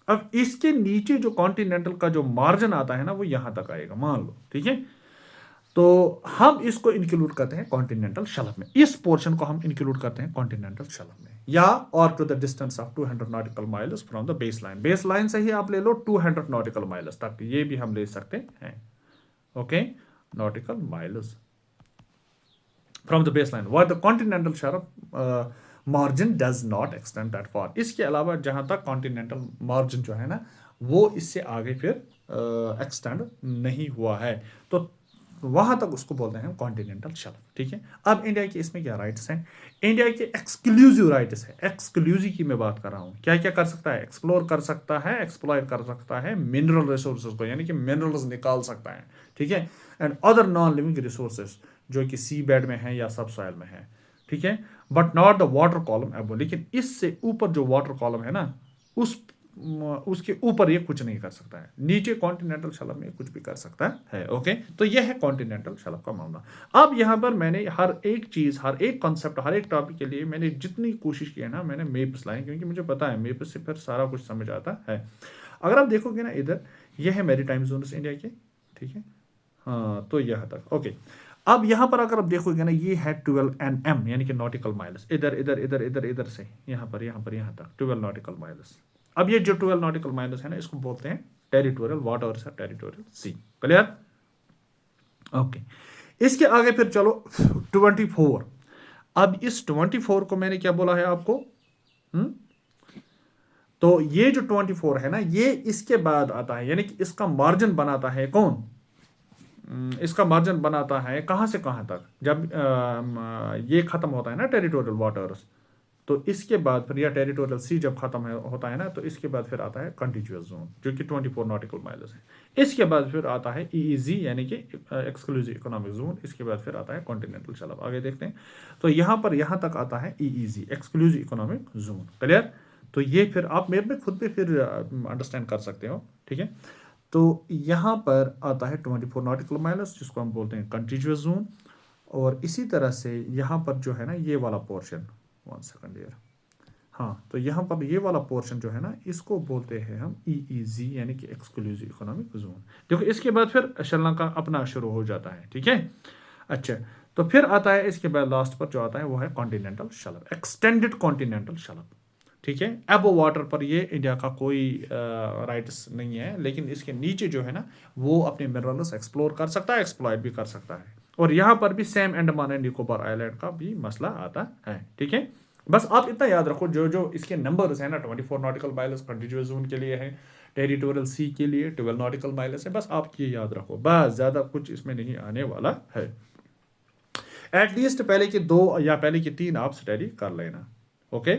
अब इसके नीचे जो कॉन्टिनेंटल का जो मार्जिन आता है ना वो यहां तक आएगा, मान लो, ठीक है। तो हम इसको इंक्लूड करते हैं कॉन्टिनेंटल शेल्फ में, इस पोर्शन को हम इंक्लूड करते हैं कॉन्टिनेंटल शेल्फ में, या और to the distance of 200 nautical miles from the baseline. Baseline से ही आप ले लो 200 नॉटिकल माइल्स तक, ये भी हम ले सकते हैं, okay, nautical miles from the baseline where the continental shelf margin does not extend that far। इसके अलावा जहां तक continental margin जो है ना वो इससे आगे फिर एक्सटेंड नहीं हुआ है, तो वहां तक उसको बोलते हैं कॉन्टिनेंटल शेल्फ, ठीक है। अब इंडिया के इसमें क्या राइट्स हैं, इंडिया के एक्सक्लूसिव राइट्स है, एक्सक्लूसिव की मैं बात कर रहा हूं, क्या क्या कर सकता है, एक्सप्लोर कर सकता है, एक्सप्लॉइट कर सकता है मिनरल रिसोर्सेज को, यानी कि मिनरल्स निकाल सकता है, ठीक है, and other non living resources जो कि सी बेड में है या सब सॉइल में है, ठीक है, but not the water column एबो। लेकिन इससे ऊपर जो वाटर कॉलम है ना उसके ऊपर ये कुछ नहीं कर सकता है, नीचे कॉन्टिनेंटल शेल्फ में कुछ भी कर सकता है, ओके। तो यह है कॉन्टिनेंटल शेल्फ का मामला। अब यहाँ पर मैंने हर एक चीज, हर एक कॉन्सेप्ट, हर एक टॉपिक के लिए मैंने जितनी कोशिश की है ना मैंने मेप्स लाए, क्योंकि मुझे पता है मेप से फिर सारा कुछ समझ आता है। अगर आप देखोगे ना इधर, यह है मेरी टाइम जोन इंडिया के, ठीक है, हाँ, तो यह तक, ओके। अब यहां पर अगर आप देखोगे ना ये है 12 NM यानी कि नॉटिकल माइल्स, इधर इधर इधर इधर इधर से यहां पर यहां तक 12 नॉटिकल माइल्स। अब ये जो 12 नॉटिकल माइल्स है ना इसको बोलते हैं टेरिटोरियल वाटर्स या टेरिटोरियल सी, क्लियर, ओके। इसके आगे फिर चलो 24। अब इस 24 को मैंने क्या बोला है आपको, तो ये जो 24 है ना ये इसके बाद आता है, यानी कि इसका मार्जिन बनाता है कौन, इसका मार्जिन बनाता है कहां से कहां तक, जब ये खत्म होता है ना टेरिटोरियल वाटर्स, तो इसके बाद फिर या टेरिटोरियल सी जब खत्म होता है ना तो इसके बाद फिर आता है कंटिन्यूअस जोन जो कि 24 नॉटिकल माइल्स है। इसके बाद फिर आता है ईईजी यानी कि एक्सक्लूसिव इकोनॉमिक जोन, इसके बाद फिर आता है कॉन्टिनेंटल शेल्फ। आगे देखते हैं, तो यहां तक आता है EEG exclusive economic zone, clear. तो ये फिर आप मेरे में खुद पे फिर अंडरस्टैंड कर सकते हो, ठीक है। तो यहाँ पर आता है 24 नॉटिकल माइल्स जिसको हम बोलते हैं कंटिन्यूअस जोन, और इसी तरह से यहाँ पर जो है ना ये वाला पोर्शन, 1 सेकंड ईयर, हाँ, तो यहाँ पर ये वाला पोर्शन जो है ना इसको बोलते हैं हम ईईजी यानी कि एक्सक्लूसिव इकोनॉमिक जोन। देखो इसके बाद फिर श्रीलंका अपना शुरू हो जाता है, ठीक है। अच्छा, तो फिर आता है इसके बाद लास्ट पर जो आता है वो है continental shelf, extended continental shelf, ठीक है। एबो वाटर पर ये इंडिया का कोई राइट्स नहीं है, लेकिन इसके नीचे जो है ना वो अपने मिनरल्स एक्सप्लोर कर सकता है, एक्सप्लॉइट भी कर सकता है, और यहाँ पर भी same Andaman and Nicobar island का भी मसला आता है। ठीक है, बस आप इतना याद रखो, जो जो इसके नंबर्स है ना, 24 नॉटिकल माइल्स कंटिन्यूअस जोन के लिए है, टेरिटोरियल सी के लिए 12 नॉटिकल माइल्स है, बस आप ये याद रखो, बस ज़्यादा कुछ इसमें नहीं आने वाला है। एटलीस्ट पहले के 2 या पहले के 3 आप स्टडी कर लेना। ओके,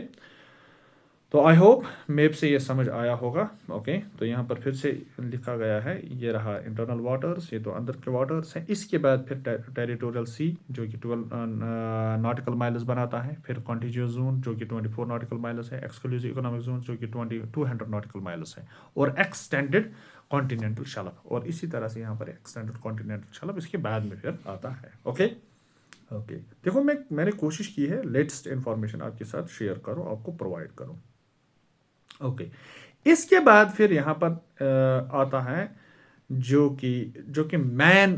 तो आई होप मैप से ये समझ आया होगा। ओके, तो यहाँ पर फिर से लिखा गया है, ये रहा इंटरनल वाटर्स, ये तो अंदर के वाटर्स हैं। इसके बाद फिर टेरिटोरियल सी जो कि 12 नॉटिकल माइल्स बनाता है, फिर कॉन्टिजियस जोन जो कि 24 नॉटिकल माइल्स है, एक्सक्लूसिव इकोनॉमिक जोन जो कि 200 नॉटिकल माइल्स है, और एक्सटेंडेड कॉन्टिनेंटल शेल्फ, और इसी तरह से यहाँ पर एक्सटेंडेड कॉन्टिनेंटल शेल्फ इसके बाद में फिर आता है। ओके ओके, देखो मैंने कोशिश की है लेटेस्ट इंफॉर्मेशन आपके साथ शेयर करूँ, आपको प्रोवाइड करूँ। ओके, इसके बाद फिर यहाँ पर आता है जो कि मैन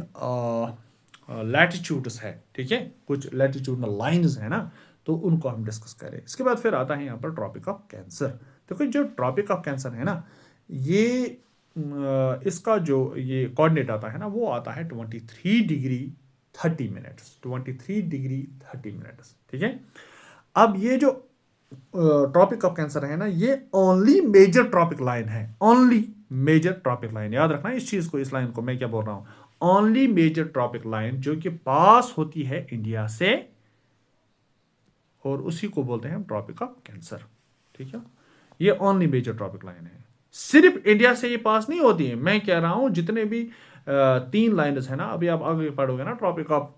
लैटिट्यूड्स है। ठीक है, कुछ लैटिट्यूडनल लाइंस है ना, तो उनको हम डिस्कस करें। इसके बाद फिर आता है यहाँ पर ट्रॉपिक ऑफ कैंसर। देखो जो ट्रॉपिक ऑफ कैंसर है ना, ये इसका जो ये कोऑर्डिनेट आता है ना, वो आता है 23 डिग्री 30 मिनट्स, 23 डिग्री 30 मिनट्स। ठीक है, अब ये जो ट्रॉपिक ऑफ कैंसर है ना, ये ओनली मेजर ट्रॉपिक लाइन है, ओनली मेजर ट्रॉपिक लाइन। याद रखना इस चीज को, इस लाइन को मैं क्या बोल रहा हूं, ओनली मेजर ट्रॉपिक लाइन जो कि पास होती है इंडिया से, और उसी को बोलते हैं हम ट्रॉपिक ऑफ कैंसर। ठीक है, ये ओनली मेजर ट्रॉपिक लाइन है, सिर्फ इंडिया से ये पास नहीं होती है। मैं कह रहा हूं जितने भी 3 लाइन्स है ना, अभी आप आगे पढ़ोगे ना, ट्रॉपिक ऑफ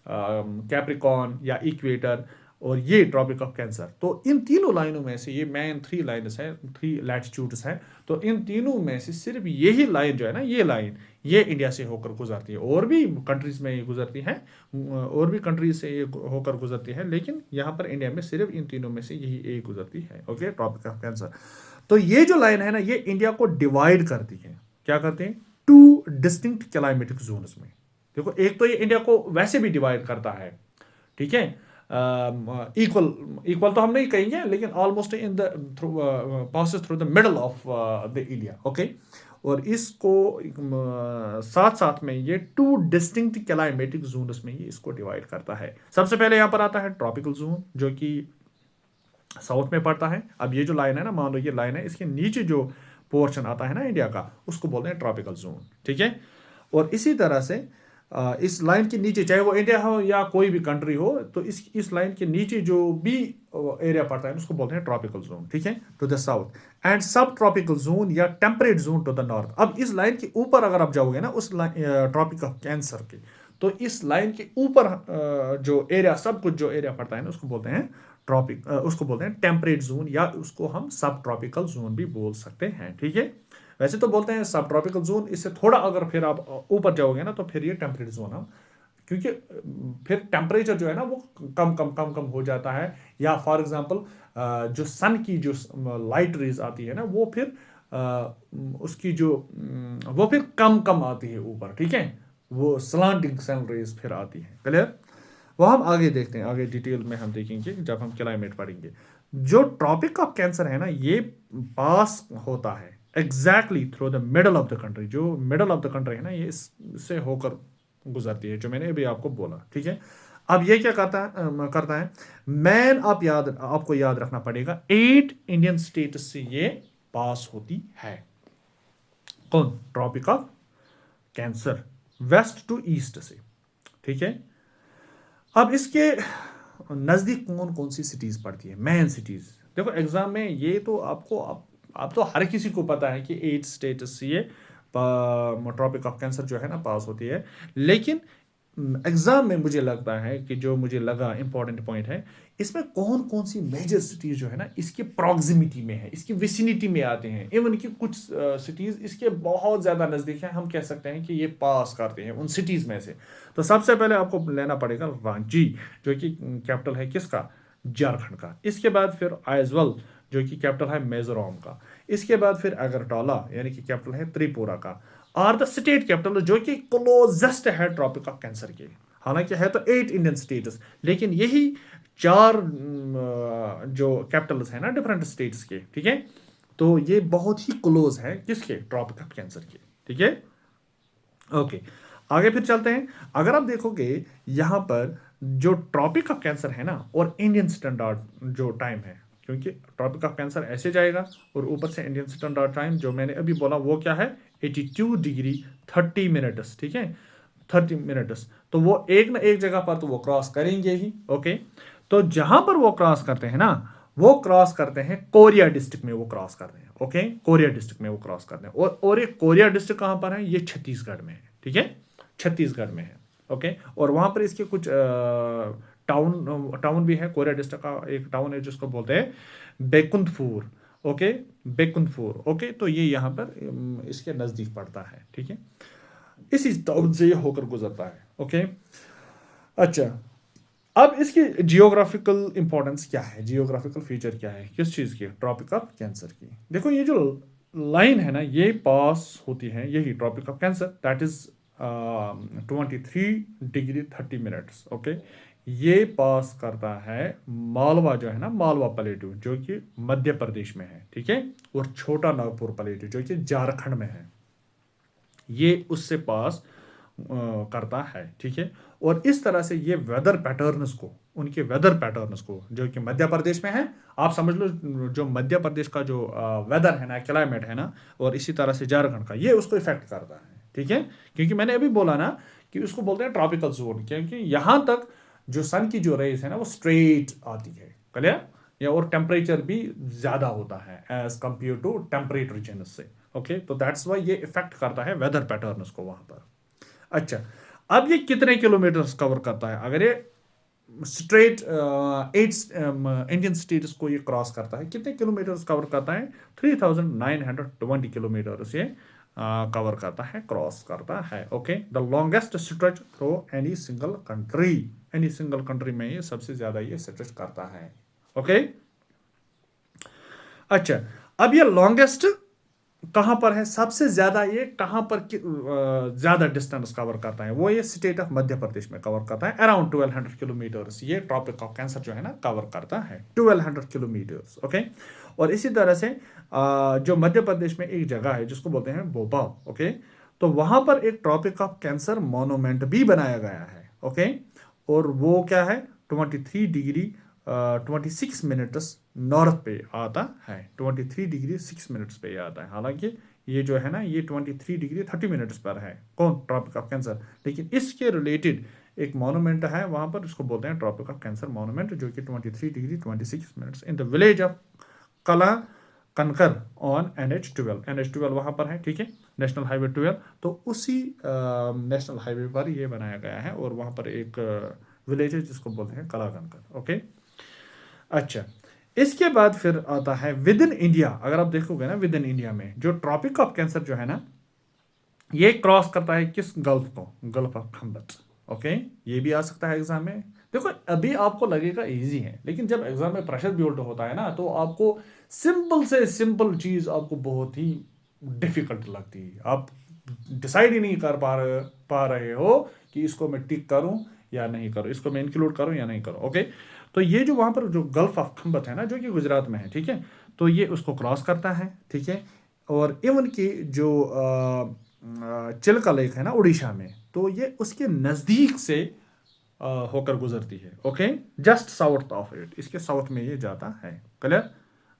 कैप्रिकॉर्न या इक्वेटर और ये ट्रॉपिक ऑफ कैंसर, तो इन तीनों लाइनों में से ये मेन 3 लाइन्स है, 3 लैटिट्यूड्स हैं, तो इन तीनों में से सिर्फ यही लाइन जो है ना, ये लाइन ये इंडिया से होकर गुजरती है। और भी कंट्रीज में ये गुजरती है, और भी कंट्रीज से ये होकर गुजरती है, लेकिन यहाँ पर इंडिया में सिर्फ इन तीनों में से यही एक गुजरती है। Okay, Tropic of Cancer. तो ये जो लाइन है ना, ये इंडिया को डिवाइड करती है। क्या करते हैं, 2 डिस्टिंक्ट क्लाइमेटिक जोन्स में। देखो, एक तो ये इंडिया को वैसे भी डिवाइड करता है, ठीक है, इक्वल तो हम नहीं कहेंगे, लेकिन almost in the passes through the middle of the India. Okay, और इसको साथ साथ में ये 2 डिस्टिंक्ट क्लाइमेटिक जोन्स में ही इसको डिवाइड करता है। सबसे पहले यहाँ पर आता है ट्रॉपिकल जोन जो कि साउथ में पड़ता है। अब ये जो लाइन है ना, मान लो ये लाइन है, इसके नीचे जो पोर्शन आता है ना इंडिया का, उसको बोलते हैं ट्रॉपिकल जोन। ठीक है, और इसी तरह से इस लाइन के नीचे, चाहे वो इंडिया हो या कोई भी कंट्री हो, तो इस लाइन के नीचे जो भी एरिया पड़ता है उसको बोलते हैं ट्रॉपिकल जोन। ठीक है, to the south, and subtropical zone या temperate zone to the north. अब इस लाइन के ऊपर अगर आप जाओगे ना, उस ट्रॉपिक ऑफ कैंसर के, तो इस लाइन के ऊपर जो एरिया, सब कुछ जो एरिया पड़ता है ना, उसको बोलते हैं उसको बोलते हैं टेम्परेट जोन, या उसको हम सब ट्रॉपिकल जोन भी बोल सकते हैं। ठीक है, वैसे तो बोलते हैं सब ट्रॉपिकल जोन, इससे थोड़ा अगर फिर आप ऊपर जाओगे ना, तो फिर ये टेम्परेट जोन हम, क्योंकि फिर टेम्परेचर जो है ना वो कम हो जाता है, या फॉर एग्जांपल जो सन की जो लाइट रेज आती है ना, वो फिर उसकी जो वो फिर कम आती है ऊपर। ठीक है, वो स्लांटिंग सन रेज फिर आती है। क्लियर, वो हम आगे देखते हैं, आगे डिटेल में हम देखेंगे जब हम क्लाइमेट पढ़ेंगे। जो ट्रॉपिक ऑफ कैंसर है ना, ये पास होता है exactly through the middle of the country. जो मिडल ऑफ द कंट्री है ना, ये इससे होकर गुजरती है, जो मैंने अभी आपको बोला। ठीक है, अब ये क्या करता है मैन, आपको याद रखना पड़ेगा, 8 इंडियन स्टेट से ये पास होती है। कौन, Tropic of Cancer, west to east से। ठीक है, अब इसके नज़दीक कौन कौन सी सिटीज़ पड़ती है, मेन सिटीज़। देखो एग्जाम में ये तो आपको आप तो हर किसी को पता है कि 8 स्टेट्स से ये ट्रॉपिक ऑफ कैंसर जो है ना पास होती है, लेकिन एग्जाम में मुझे लगता है कि जो मुझे लगा इंपॉर्टेंट पॉइंट है, इसमें कौन कौन सी मेजर सिटीज़ जो है ना इसके प्रॉक्सिमिटी में है, इसकी विसिनिटी में आते हैं। इवन कि कुछ सिटीज़ इसके बहुत ज़्यादा नज़दीक हैं, हम कह सकते हैं कि ये पास करते हैं उन सिटीज़ में से। तो सबसे पहले आपको लेना पड़ेगा रांची, जो कि कैपिटल है किसका, झारखंड का। इसके बाद फिर आइजवाल, जो कि कैपिटल है मिजोरम का। इसके बाद फिर अगरतला, यानी कि कैपिटल है त्रिपुरा का। आर द स्टेट कैपिटल जो कि क्लोजेस्ट है ट्रॉपिक ऑफ कैंसर के। हालांकि है तो 8 इंडियन स्टेट्स, लेकिन यही 4 जो कैपिटल्स हैं ना डिफरेंट स्टेट्स के। ठीक है, तो ये बहुत ही क्लोज है किसके, ट्रॉपिक ऑफ कैंसर के। ठीक है, ओके। आगे फिर चलते हैं। अगर आप देखोगे यहाँ पर जो ट्रॉपिक ऑफ कैंसर है ना और इंडियन स्टैंडर्ड जो टाइम है, क्योंकि ट्रॉपिक ऑफ कैंसर ऐसे जाएगा और ऊपर से इंडियन स्टैंडर्ड टाइम जो मैंने अभी बोला वो क्या है 82 डिग्री 30 मिनट्स, ठीक है 30 मिनट्स। तो वो एक ना एक जगह पर तो वो क्रॉस करेंगे ही। ओके, तो जहां पर वो क्रॉस करते हैं ना, वो क्रॉस करते हैं कोरिया डिस्ट्रिक्ट में, वो क्रॉस करते हैं। ओके, कोरिया डिस्ट्रिक्ट में वो क्रॉस करते हैं। और ये कोरिया डिस्ट्रिक्ट कहां पर है, ये छत्तीसगढ़ में है, ठीक है छत्तीसगढ़ में है। ओके, और वहां पर इसके कुछ टाउन भी है। कोरिया डिस्ट्रिक्ट का एक टाउन है जिसको बोलते हैं बेकुंठपुर। ओके, बेकुंठपुर। ओके, तो ये यहाँ पर इसके नज़दीक पड़ता है, ठीक है इसी टाउन से ये होकर गुजरता है। ओके, अच्छा, अब इसकी जियोग्राफिकल इंपॉर्टेंस क्या है, जियोग्राफिकल फीचर क्या है किस चीज़ की, ट्रॉपिक ऑफ कैंसर की। देखो ये जो लाइन है ना ये पास होती है, यही Tropic of Cancer, that is 23 degree 30 minutes. Okay, ये पास करता है मालवा जो है ना, मालवा प्लेटू जो कि मध्य प्रदेश में है, ठीक है और छोटा नागपुर प्लेटू जो कि झारखंड में है, ये उससे पास करता है, ठीक है। और इस तरह से ये वेदर पैटर्न्स को, उनके वेदर पैटर्न्स को जो कि मध्य प्रदेश में है, आप समझ लो जो मध्य प्रदेश का जो वेदर है ना, क्लाइमेट है ना, और इसी तरह से झारखंड का, ये उसको इफेक्ट करता है, ठीक है। क्योंकि मैंने अभी बोला ना कि उसको बोलते हैं ट्रॉपिकल जोन, क्योंकि यहाँ तक जो सन की जो रेज है ना वो स्ट्रेट आती है, क्लियर, या और टेम्परेचर भी ज़्यादा होता है as compare to temperate region से। ओके, तो दैट्स वाई ये इफेक्ट करता है वेदर पैटर्न्स को वहाँ पर। अच्छा, अब ये कितने किलोमीटर्स कवर करता है, अगर ये स्ट्रेट 8 इंडियन स्टेट्स को ये क्रॉस करता है, कितने किलोमीटर्स कवर करता है, 3920 किलोमीटर्स ये कवर करता है, क्रॉस करता है। Okay, the longest stretch through any single country, any single country में ये सबसे ज्यादा ये स्ट्रेच करता है। ओके, अच्छा, अब ये लॉन्गेस्ट कहां पर है, सबसे ज्यादा ये कहां पर ज्यादा डिस्टेंस कवर करता है, वो ये स्टेट ऑफ मध्य प्रदेश में कवर करता है, अराउंड 1200 किलोमीटर्स ये ट्रॉपिक ऑफ कैंसर जो है ना कवर करता है, 1200 किलोमीटर्स। ओके, और इसी तरह से जो मध्य प्रदेश में एक जगह है जिसको बोलते हैं भोपाल। ओके, तो वहां पर एक ट्रॉपिक ऑफ कैंसर मोनूमेंट भी बनाया गया है। ओके, और वो क्या है 23 डिग्री 26 मिनट्स नॉर्थ पे आता है, 23 डिग्री 6 मिनट्स पे आता है। हालांकि ये जो है ना ये 23 डिग्री 30 मिनट्स पर है, कौन, ट्रॉपिक ऑफ कैंसर, लेकिन इसके रिलेटेड एक मॉन्यूमेंट है वहां पर, उसको बोलते हैं ट्रॉपिक ऑफ कैंसर मॉन्यूमेंट, जो कि 23 degree 26 minutes in the village of कला कनकर ऑन NH12, NH12 वहां पर है, ठीक है नेशनल हाईवे 12, तो उसी नेशनल हाईवे पर ये बनाया गया है, और वहां पर एक विलेज है जिसको बोलते हैं कला कनकर। ओके, अच्छा, इसके बाद फिर आता है विद इन इंडिया। अगर आप देखोगे ना विद इन इंडिया में जो ट्रॉपिक ऑफ कैंसर जो है ना ये क्रॉस करता है किस गल्फ को, गल्फ ऑफ खंबत। ओके, ये भी आ सकता है एग्जाम में। देखो अभी आपको लगेगा इजी है, लेकिन जब एग्जाम में प्रेशर बिल्ड होता है ना तो आपको सिंपल से सिंपल चीज आपको बहुत ही डिफिकल्ट लगती है, आप डिसाइड ही नहीं कर पा रहे हो कि इसको मैं टिक करूं या नहीं करूं, इसको मैं इंक्लूड करूं या नहीं करूं। ओके, तो ये जो वहां पर जो गल्फ ऑफ खंबत है ना जो कि गुजरात में है, ठीक है, तो ये उसको क्रॉस करता है, ठीक है। और इवन की जो चिल्का लेक है ना उड़ीसा में, तो ये उसके नज़दीक से होकर गुजरती है। Okay, just south of it, इसके साउथ में ये जाता है, क्लियर।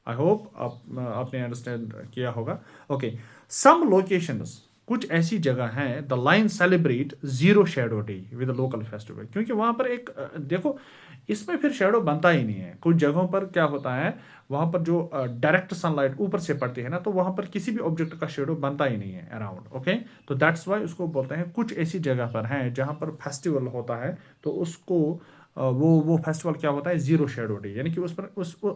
आई होप आपने अंडरस्टैंड किया होगा। ओके, सम लोकेशंस, कुछ ऐसी जगह हैं the line celebrate zero shadow day with local festival, क्योंकि वहां पर एक देखो इसमें फिर शेडो बनता ही नहीं है। कुछ जगहों पर क्या होता है, वहां पर जो डायरेक्ट सनलाइट ऊपर से पड़ती है ना, तो वहां पर किसी भी ऑब्जेक्ट का शेडो बनता ही नहीं है अराउंड। ओके, तो दैट्स वाई उसको बोलते हैं, कुछ ऐसी जगह पर हैं जहां पर फेस्टिवल होता है तो उसको वो फेस्टिवल क्या होता है, जीरो शेडो डे, यानी कि उस पर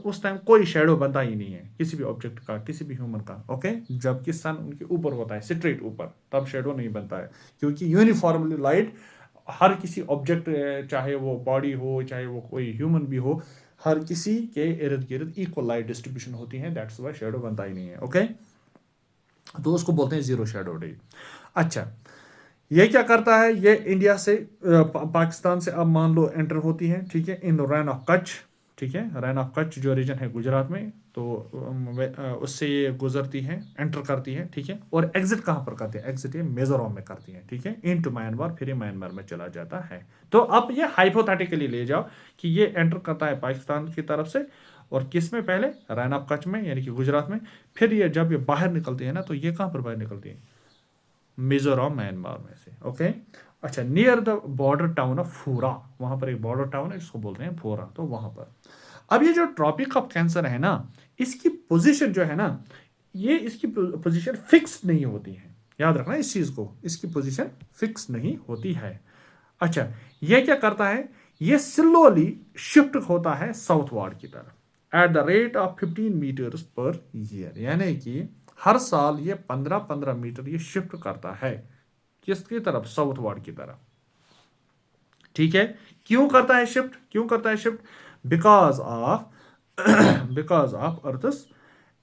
उस टाइम कोई शेडो बनता ही नहीं है किसी भी ऑब्जेक्ट का, किसी भी ह्यूमन का। ओके, जबकि सन उनके ऊपर होता है स्ट्रेट ऊपर, तब शेडो नहीं बनता है, क्योंकि यूनिफॉर्मली लाइट हर किसी ऑब्जेक्ट, चाहे वो बॉडी हो चाहे वो कोई ह्यूमन भी हो, हर किसी के इर्द गिर्द इक्वल लाइट डिस्ट्रीब्यूशन होती है, दैट्स वाई शेडो बनता ही नहीं है। ओके, तो उसको बोलते हैं जीरो शेडो डे। अच्छा, ये क्या करता है, ये इंडिया से पाकिस्तान से अब मान लो एंटर होती है, ठीक है, in the Rann of Kutch, ठीक है। रैन ऑफ कच्छ जो रीजन है गुजरात में, तो उससे ये गुजरती है, एंटर करती है, ठीक है। और एग्जिट कहाँ पर करती है? एग्जिट ये मिजोरम में करती है, ठीक है, इनटू म्यांमार, फिर ये म्यांमार में चला जाता है। तो अब ये हाइपोथेटिकली ले जाओ कि ये एंटर करता है पाकिस्तान की तरफ से, और किस में पहले? रैन ऑफ कच्छ में, यानी कि गुजरात में। फिर ये जब ये बाहर निकलती है ना, तो ये कहाँ पर बाहर निकलती है? मिजोरम म्यांमार में से, ओके। अच्छा, near the border town of फूरा, वहां पर एक बॉर्डर टाउन है जिसको बोलते हैं फूरा, तो वहां पर। अब ये जो ट्रॉपिक ऑफ कैंसर है ना, इसकी पोजीशन जो है ना, ये इसकी पोजीशन फिक्स नहीं होती है। याद रखना इस चीज को, इसकी पोजीशन फिक्स नहीं होती है। अच्छा, ये क्या करता है? ये स्लोली शिफ्ट होता है साउथवार्ड की तरफ at the rate of 15 metres per year, यानी कि हर साल ये 15-15 मीटर ये शिफ्ट करता है। किसकी तरफ? साउथवार्ड की तरफ, ठीक है। क्यों करता है शिफ्ट? क्यों करता है shift? Because of because of earth's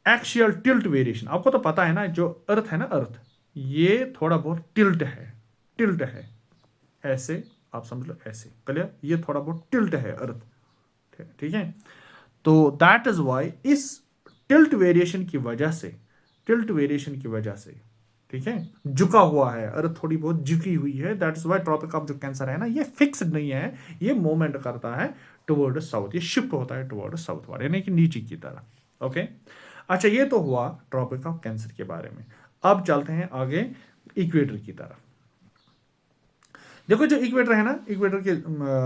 axial tilt variation. आपको तो पता है ना, जो अर्थ है ना, अर्थ ये थोड़ा बहुत टिल्ट है, टिल्ट है, ऐसे आप समझ लो, ऐसे, क्लियर? ये थोड़ा बहुत टिल्ट है अर्थ, ठीक है। तो दैट इज वाई इस टिल्ट वेरिएशन की वजह से, टिल्ट वेरिएशन की वजह से, ठीक है, झुका हुआ है अर्थ, थोड़ी बहुत झुकी हुई है। That is why Tropic of जो कैंसर है ना, ये फिक्स्ड नहीं है, ये मूवमेंट करता है टुवर्ड साउथ, ये शिफ्ट होता है टुवर्ड साउथ वार्ड, यानी कि नीचे की तरफ, ओके। अच्छा, ये तो हुआ ट्रॉपिक ऑफ कैंसर के बारे में। अब चलते हैं आगे इक्वेटर की तरफ। देखो, जो इक्वेटर है ना, इक्वेटर के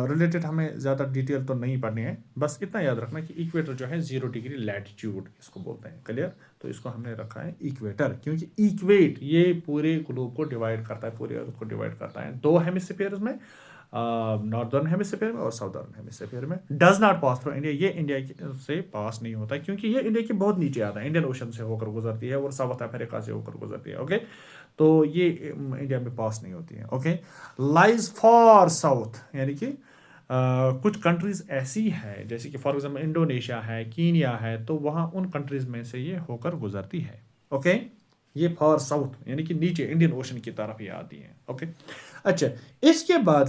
रिलेटेड हमें ज़्यादा डिटेल तो नहीं पढ़नी है, बस इतना याद रखना कि इक्वेटर जो है 0 डिग्री लैटिट्यूड इसको बोलते हैं, क्लियर? तो इसको हमने रखा है इक्वेटर, क्योंकि इक्वेट ये पूरे ग्लोब को डिवाइड करता है, पूरे अर्थ को डिवाइड करता है दो हेमिस्फीयर्स में, नॉर्दर्न हेमिस्फीयर में और साउदर्न हेमिस्फीयर में। Does not pass through India, ये इंडिया से पास नहीं होता, क्योंकि ये इंडिया के बहुत नीचे आता है, इंडियन ओशन से होकर गुजरती है और साउथ अमेरिका से होकर गुजरती है, ओके। तो ये इंडिया में पास नहीं होती है, ओके। लाइज फॉर साउथ, यानी कि कुछ कंट्रीज ऐसी है, जैसे कि फॉर एग्जाम्पल इंडोनेशिया है, कीनिया है, तो वहाँ उन कंट्रीज में से ये होकर गुजरती है, ओके। ये फॉर साउथ यानी कि नीचे इंडियन ओशन की तरफ ये आती है, ओके। अच्छा, इसके बाद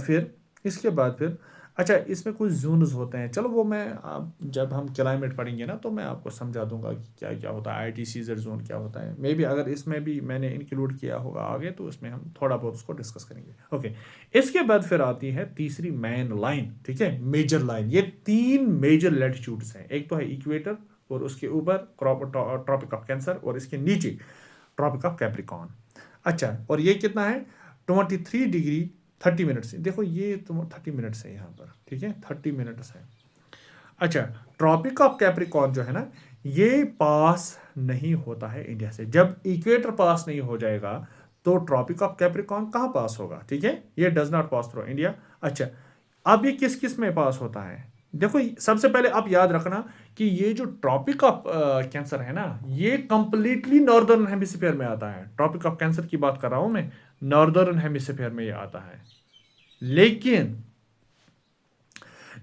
फिर अच्छा, इसमें कुछ जोन्स होते हैं, चलो वो मैं जब हम क्लाइमेट पढ़ेंगे ना, तो मैं आपको समझा दूंगा कि क्या क्या होता है, ITCZ जोन क्या होता है। मे बी अगर इसमें भी मैंने इंक्लूड किया होगा आगे, तो इसमें हम थोड़ा बहुत उसको डिस्कस करेंगे, ओके। इसके बाद फिर आती है तीसरी मेन लाइन, ठीक है, मेजर लाइन। ये 3 मेजर लैटिट्यूड्स हैं, एक तो है इक्वेटर, और उसके ऊपर ट्रॉपिक ऑफ कैंसर, और इसके नीचे ट्रॉपिक ऑफ कैप्रिकॉर्न। अच्छा, और ये कितना है? 23 डिग्री 30 मिनट्स। देखो, ये तो 30 मिनट्स है यहाँ पर, ठीक है, 30 मिनट्स है। अच्छा, ट्रॉपिक ऑफ कैप्रिकॉर्न जो है ना, ये पास नहीं होता है इंडिया से। जब इक्वेटर पास नहीं हो जाएगा, तो ट्रॉपिक ऑफ कैप्रिकॉर्न कहाँ पास होगा? ठीक है, ये does not pass through India. अच्छा, अब ये किस किस में पास होता है? देखो, सबसे पहले आप याद रखना कि ये जो ट्रॉपिक ऑफ कैंसर है ना, ये कंप्लीटली नॉर्दर्न हेमिस्फीयर में आता है। ट्रॉपिक ऑफ कैंसर की बात कर रहा हूं मैं, नॉर्दर्न हेमिस्फीयर में ये आता है। लेकिन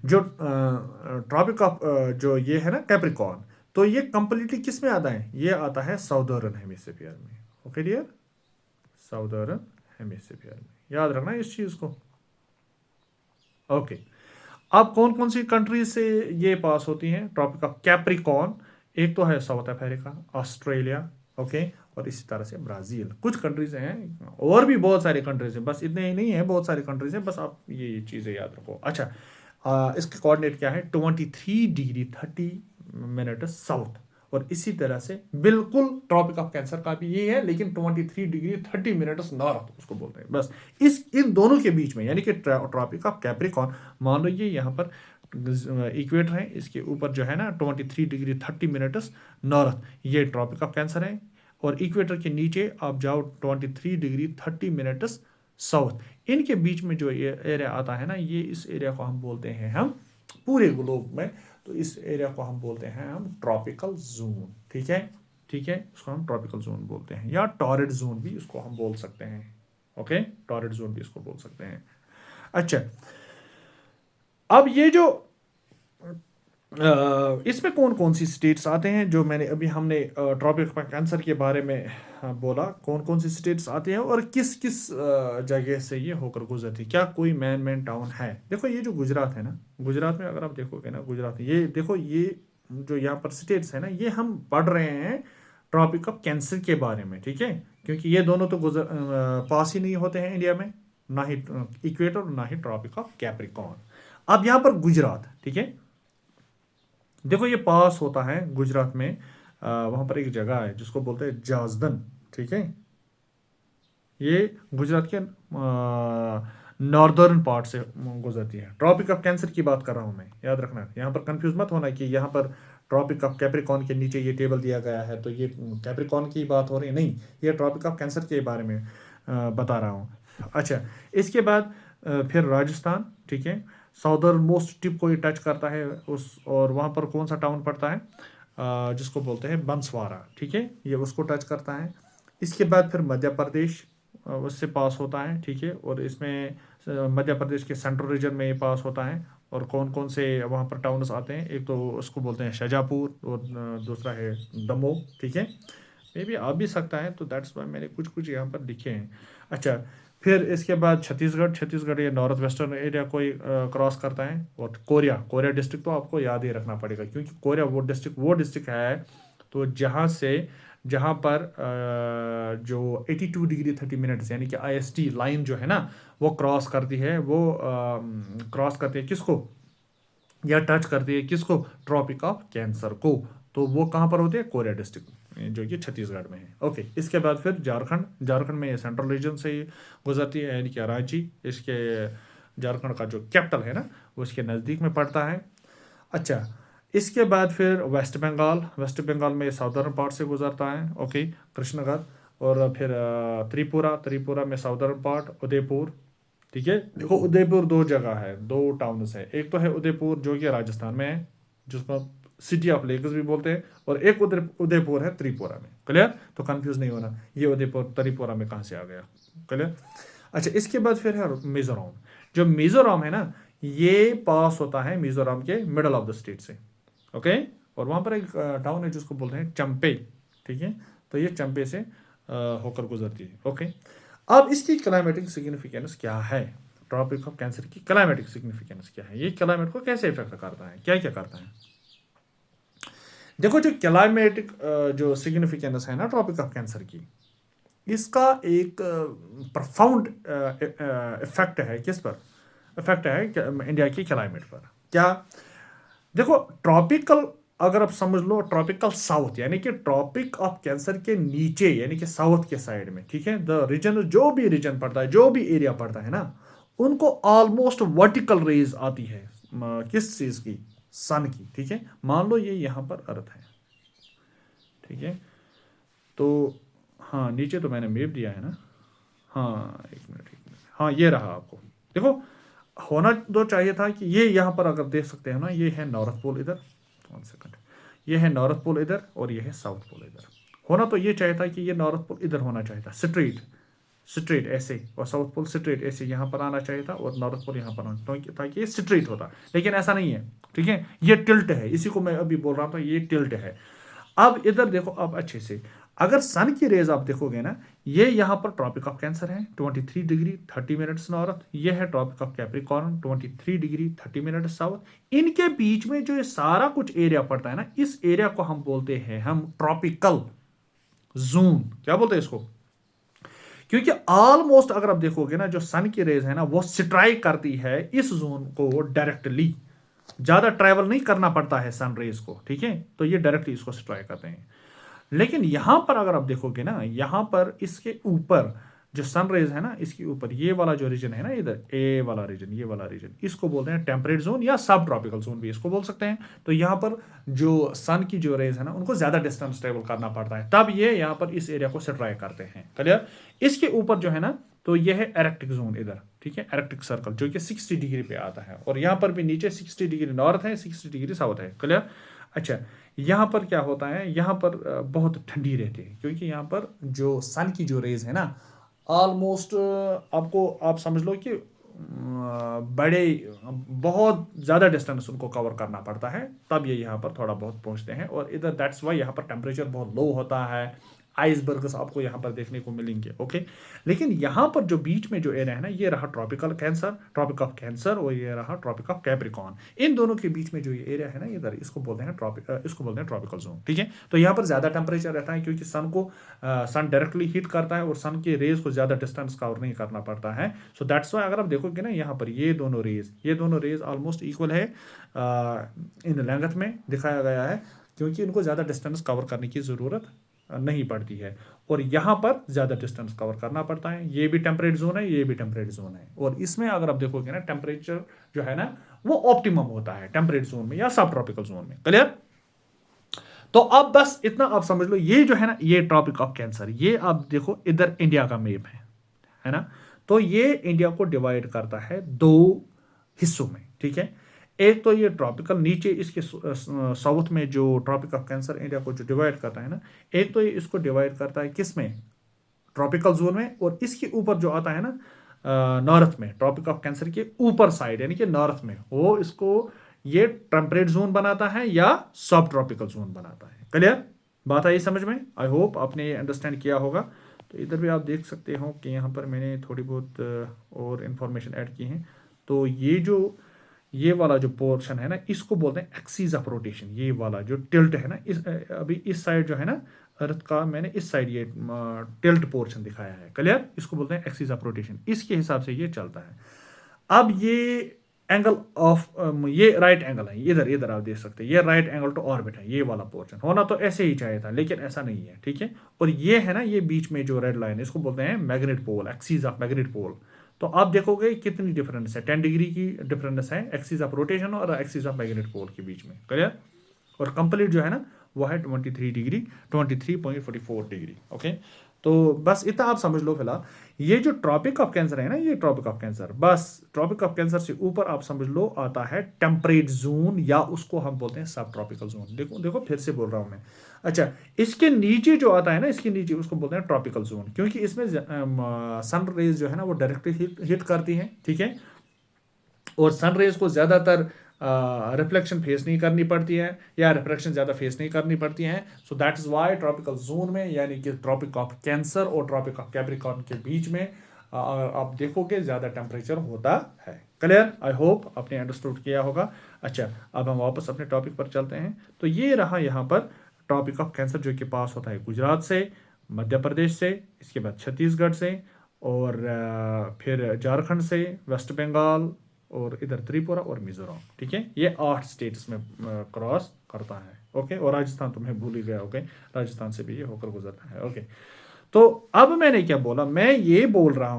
जो ट्रॉपिक ऑफ जो ये है ना कैप्रिकॉर्न, तो ये कंप्लीटली किस में आता है? ये आता है साउदर्न हेमिस्फीयर में, ओके डियर, साउदर्न हेमिस्फीयर में। याद रखना इस चीज को, ओके। अब कौन कौन सी कंट्रीज से ये पास होती हैं ट्रॉपिक ऑफ कैप्रिकॉर्न? एक तो है साउथ अफ्रीका, ऑस्ट्रेलिया, ओके, और इसी तरह से ब्राजील। कुछ कंट्रीज हैं, और भी बहुत सारी कंट्रीज हैं, बस इतने ही नहीं है, बहुत सारी कंट्रीज हैं, बस आप ये चीज़ें याद रखो। अच्छा, इसके कोऑर्डिनेट क्या है? 23 डिग्री 30 मिनट साउथ, और इसी तरह से बिल्कुल ट्रॉपिक ऑफ कैंसर का भी ये है, लेकिन 23 डिग्री 30 मिनट्स नॉर्थ उसको बोलते हैं। बस इन दोनों के बीच में, यानी कि ट्रॉपिक ऑफ कैप्रिकॉर्न, मान लो ये यहाँ पर इक्वेटर है, इसके ऊपर जो है ना 23 डिग्री 30 मिनट्स नॉर्थ, ये ट्रॉपिक ऑफ कैंसर है। और इक्वेटर के नीचे आप जाओ 23 डिग्री 30 मिनट्स साउथ, इनके बीच में जो ये एरिया आता है ना, ये इस एरिया को हम बोलते हैं, हम पूरे ग्लोब में, तो इस एरिया को हम बोलते हैं हम ट्रॉपिकल जोन, ठीक है, ठीक है, उसको हम ट्रॉपिकल जोन बोलते हैं, या टॉरेड जोन भी इसको हम बोल सकते हैं, ओके, टॉरेड जोन भी इसको बोल सकते हैं। अच्छा, अब ये जो इसमें कौन कौन सी स्टेट्स आते हैं जो मैंने अभी हमने ट्रॉपिक ऑफ कैंसर के बारे में बोला, कौन कौन सी स्टेट्स आती हैं और किस किस जगह से ये होकर गुजरती है, क्या कोई मेन टाउन है। देखो ये जो गुजरात है ना, गुजरात में अगर आप देखोगे ना, गुजरात ये देखो, ये जो यहाँ पर स्टेट्स है ना, ये हम पढ़ रहे हैं ट्रॉपिक ऑफ कैंसर के बारे में, ठीक है, क्योंकि ये दोनों तो पास ही नहीं होते हैं इंडिया में, ना ही इक्वेटर ना ही ट्रॉपिक ऑफ कैप्रिकॉर्न। अब यहाँ पर गुजरात, ठीक है, देखो ये पास होता है गुजरात में, वहां पर एक जगह है जिसको बोलते हैं जाजदन, ठीक है, ये गुजरात के नॉर्दर्न पार्ट से गुजरती है। ट्रॉपिक ऑफ कैंसर की बात कर रहा हूं मैं, याद रखना, यहाँ पर कंफ्यूज मत होना कि यहाँ पर ट्रॉपिक ऑफ कैप्रिकॉर्न के नीचे ये टेबल दिया गया है तो ये कैप्रिकॉर्न की बात हो रही है, नहीं, ये ट्रॉपिक ऑफ कैंसर के बारे में बता रहा हूँ। अच्छा, इसके बाद फिर राजस्थान, ठीक है, साउदर्न मोस्ट टिप को ये टच करता है उस, और वहाँ पर कौन सा टाउन पड़ता है जिसको बोलते हैं बंसवाड़ा, ठीक है, ये उसको टच करता है। इसके बाद फिर मध्य प्रदेश उससे पास होता है, ठीक है, और इसमें मध्य प्रदेश के सेंट्रल रीजन में ये पास होता है। और कौन कौन से वहाँ पर टाउन्स आते हैं, एक तो उसको बोलते हैं शाजापुर और दूसरा है दमोह, ठीक है, मे भी आ भी सकता है, तो दैट्स वाई मैंने कुछ कुछ यहाँ पर लिखे हैं। अच्छा, फिर इसके बाद छत्तीसगढ़, छत्तीसगढ़ ये नॉर्थ वेस्टर्न एरिया को क्रॉस करता है। और कोरिया, कोरिया डिस्ट्रिक्ट तो आपको याद ही रखना पड़ेगा, क्योंकि कोरिया वो डिस्ट्रिक्ट है तो जहाँ पर जो 82 डिग्री 30 मिनट्स यानी कि IST लाइन जो है ना, वो क्रॉस करती है, वो क्रॉस करती है किसको, या टच करती है किसको, ट्रॉपिक ऑफ कैंसर को। तो वो कहाँ पर होती है, कोरिया डिस्ट्रिक्ट जो कि छत्तीसगढ़ में है। ओके, इसके बाद फिर झारखंड, झारखंड में सेंट्रल रीजन से ही गुजरती है, यानी कि रांची, इसके झारखंड का जो कैपिटल है ना, वो इसके नज़दीक में पड़ता है। अच्छा, इसके बाद फिर वेस्ट बंगाल, वेस्ट बंगाल में साउदर्न पार्ट से गुजरता है, ओके, कृष्णगढ़। और फिर त्रिपुरा, त्रिपुरा में साउदर्न पार्ट, उदयपुर, ठीक है। देखो उदयपुर दो जगह है, दो टाउन्स है, एक तो है उदयपुर जो कि राजस्थान में है, जिसको सिटी ऑफ लेक्स भी बोलते हैं, और एक उदयपुर है त्रिपुरा में। क्लियर, तो कंफ्यूज नहीं होना ये उदयपुर त्रिपुरा में कहाँ से आ गया। क्लियर। अच्छा, इसके बाद फिर है मिजोरम, जो मिजोरम है ना, ये पास होता है मिजोरम के मिडल ऑफ द स्टेट से, ओके, और वहाँ पर एक टाउन है जिसको बोलते हैं चंपे, ठीक है, तो ये चंपे से होकर गुजरती है। ओके, अब इसकी क्लाइमेटिक सिग्निफिकेंस क्या है, ट्रॉपिक ऑफ कैंसर की क्लाइमेटिक सिग्निफिकेंस क्या है, ये क्लाइमेट को कैसे इफेक्ट करता है, क्या क्या करता है। देखो जो क्लाइमेटिक जो सिग्निफिकेंस है ना ट्रॉपिक ऑफ कैंसर की, इसका एक प्रफाउंड इफेक्ट है, किस पर इफेक्ट है, इंडिया की क्लाइमेट पर। क्या, देखो ट्रॉपिकल, अगर आप समझ लो ट्रॉपिकल साउथ, यानी कि ट्रॉपिक ऑफ कैंसर के नीचे, यानी कि साउथ के साइड में, ठीक है, द रीजन, जो भी रीजन पड़ता है, जो भी एरिया पड़ता है ना, उनको ऑलमोस्ट वर्टिकल रेज आती है, किस चीज की, सन की, ठीक है। मान लो ये यहाँ पर अर्थ है, ठीक है, तो हाँ, नीचे तो मैंने मैप दिया है ना, हाँ एक मिनट, हाँ ये रहा, आपको देखो होना तो चाहिए था कि ये यहाँ पर अगर देख सकते हैं ना, ये है नॉर्थ पोल इधर, 1 सेकंड, ये है नॉर्थ पोल इधर और ये है साउथ पोल इधर। होना तो ये चाहिए था कि ये नॉर्थ पोल इधर होना चाहिए था, स्ट्रेट स्ट्रेट ऐसे, और साउथ पोल स्ट्रेट ऐसे यहाँ पर आना चाहिए था, और नॉर्थ पोल यहाँ पर आना, तो ताकि ये स्ट्रेट होता, लेकिन ऐसा नहीं है, ठीक है, ये टिल्ट है, इसी को मैं अभी बोल रहा था, ये टिल्ट है। अब इधर देखो, अब अच्छे से अगर सन की रेज आप देखोगे ना, ये यहाँ पर ट्रॉपिक ऑफ कैंसर है 23 डिग्री 30 मिनट्स नॉर्थ, ये है Tropic of Capricorn 23 degree 30 minutes south. इनके बीच में जो ये सारा कुछ एरिया पड़ता है ना, इस एरिया को हम बोलते हैं हम ट्रॉपिकल जोन। क्या बोलते हैं इसको, क्योंकि ऑलमोस्ट अगर आप देखोगे ना, जो सन की रेज है ना, वो स्ट्राइक करती है इस जोन को डायरेक्टली, ज्यादा ट्रैवल नहीं करना पड़ता है सन रेज को, ठीक है, तो ये डायरेक्टली इसको स्ट्राइक करते हैं। लेकिन यहां पर अगर आप देखोगे ना, यहां पर इसके ऊपर जो सन रेज है ना, इसके ऊपर ये वाला जो रीजन है ना, इधर ए वाला रीजन, ये वाला रीजन, इसको बोलते हैं टेम्परेट जोन या सब ट्रॉपिकल जोन भी इसको बोल सकते हैं। तो यहाँ पर जो सन की जो रेज है ना, उनको ज्यादा डिस्टेंस ट्रेवल करना पड़ता है, तब ये यहाँ पर इस एरिया को स्ट्राइक करते हैं। क्लियर। इसके ऊपर जो है ना, तो ये है एरेक्टिक जोन इधर, ठीक है, एरेक्टिक सर्कल जो कि 60 डिग्री पे आता है, और यहाँ पर भी नीचे 60 डिग्री नॉर्थ है, 60 डिग्री साउथ है। क्लियर। अच्छा, यहाँ पर क्या होता है, यहाँ पर बहुत ठंडी रहती है, क्योंकि यहाँ पर जो सन की जो रेज है ना, ऑलमोस्ट आपको, आप समझ लो कि बड़े बहुत ज़्यादा डिस्टेंस उनको कवर करना पड़ता है, तब ये यहाँ पर थोड़ा बहुत पहुँचते हैं। और इधर दैट्स वाई यहाँ पर टेम्परेचर बहुत लो होता है, आइसबर्ग्स आपको यहाँ पर देखने को मिलेंगे। ओके, लेकिन यहाँ पर जो बीच में जो एरिया है ना, ये रहा tropical Cancer, Tropic of Cancer, और ये रहा ट्रॉपिक ऑफ कैप्रिकॉर्न। इन दोनों के बीच में जो ये एरिया है ना इधर, इसको बोलते हैं ट्रॉपिकल जोन। ठीक है, तो यहाँ पर ज़्यादा टेम्परेचर रहता है क्योंकि सन डायरेक्टली हीट करता है और सन के रेज को ज़्यादा डिस्टेंस कवर नहीं करना पड़ता है। सो दैट्स वाई अगर आप देखोगे ना यहाँ पर ये दोनों रेज ऑलमोस्ट इक्वल है इन लेंथ में दिखाया गया है, क्योंकि इनको ज़्यादा डिस्टेंस कवर करने की ज़रूरत नहीं पड़ती है, और यहाँ पर ज़्यादा डिस्टेंस कवर करना पड़ता है। ये भी टेम्परेट जोन है, ये भी टेम्परेट जोन है, और इसमें अगर आप देखोगे ना टेम्परेचर जो है ना वो ऑप्टिमम होता है टेम्परेट जोन में या सब ट्रॉपिकल जोन में। क्लियर? तो अब बस इतना आप समझ लो, ये जो है ना ये ट्रॉपिक ऑफ कैंसर, ये आप देखो इधर इंडिया का मैप है ना, तो ये इंडिया को डिवाइड करता है दो हिस्सों में। ठीक है, एक तो ये ट्रॉपिकल, नीचे इसके साउथ में जो ट्रॉपिक ऑफ कैंसर इंडिया को जो डिवाइड करता है ना, एक तो ये इसको डिवाइड करता है किस में, ट्रॉपिकल जोन में, और इसके ऊपर जो आता है ना नॉर्थ में, ट्रॉपिक ऑफ कैंसर के ऊपर साइड यानी कि नॉर्थ में, वो इसको ये टेम्परेट जोन बनाता है या सब ट्रॉपिकल जोन बनाता है। क्लियर? बात आई समझ में? आई होप आपने ये अंडरस्टैंड किया होगा। तो इधर भी आप देख सकते हो कि यहाँ पर मैंने थोड़ी बहुत और इन्फॉर्मेशन ऐड की है। तो ये वाला जो पोर्शन है ना, इसको बोलते हैं एक्सीज ऑफ रोटेशन। ये वाला जो टिल्ट है ना, अभी इस साइड जो है ना अर्थ का, मैंने इस साइड ये टिल्ट पोर्शन दिखाया है। क्लियर? इसको बोलते हैं एक्सीज ऑफ रोटेशन, इसके हिसाब से ये चलता है। अब ये एंगल ऑफ ये राइट एंगल है, इधर आप देख सकते हैं, ये राइट एंगल टू ऑर्बिट है। ये वाला पोर्शन होना तो ऐसे ही चाहिए था, लेकिन ऐसा नहीं है। ठीक है, और ये है ना, ये बीच में जो रेड लाइन है, इसको बोलते हैं magnet pole, axis of magnet pole. तो आप देखोगे कितनी डिफरेंस है, 10 डिग्री की डिफरेंस है एक्सीज ऑफ रोटेशन और एक्सीज ऑफ मैग्नेट पोल के बीच में। क्लियर? और कंप्लीट जो है ना वो है 23 डिग्री, 23.44 डिग्री। ओके, तो बस इतना आप समझ लो फिलहाल। ये जो ट्रॉपिक ऑफ कैंसर है ना, ये ट्रॉपिक ऑफ कैंसर, बस ट्रॉपिक ऑफ कैंसर से ऊपर आप समझ लो आता है टेम्परेट जोन, या उसको हम बोलते हैं सब ट्रॉपिकल जोन। देखो फिर से बोल रहा हूं मैं। अच्छा, इसके नीचे जो आता है ना, इसके नीचे उसको बोलते हैं ट्रॉपिकल जोन, क्योंकि इसमें सन रेज जो है ना वो डायरेक्टली हिट करती हैं। ठीक है, और सन रेज को ज़्यादातर रिफ्लेक्शन फेस नहीं करनी पड़ती है, या रिफ्लेक्शन ज़्यादा फेस नहीं करनी पड़ती है। So that is why tropical zone में, यानी कि ट्रॉपिक ऑफ कैंसर और ट्रॉपिक ऑफ कैप्रिकॉर्न के बीच में आप देखोगे ज़्यादा टेम्परेचर होता है। क्लियर? आई होप आपने अंडरस्टूड किया होगा। अच्छा, अब हम वापस अपने टॉपिक पर चलते हैं। तो ये रहा यहाँ पर ट्रॉपिक ऑफ कैंसर, जो कि पास होता है गुजरात से, मध्य प्रदेश से, इसके बाद छत्तीसगढ़ से, और फिर झारखंड से, वेस्ट बंगाल, और इधर त्रिपुरा और मिजोरम। ठीक है, ये 8 स्टेट्स में क्रॉस करता है। ओके, और राजस्थान तो मैं भूल ही गया। ओके, राजस्थान से भी ये होकर गुजरता है। ओके, तो अब मैंने क्या बोला, मैं ये बोल रहा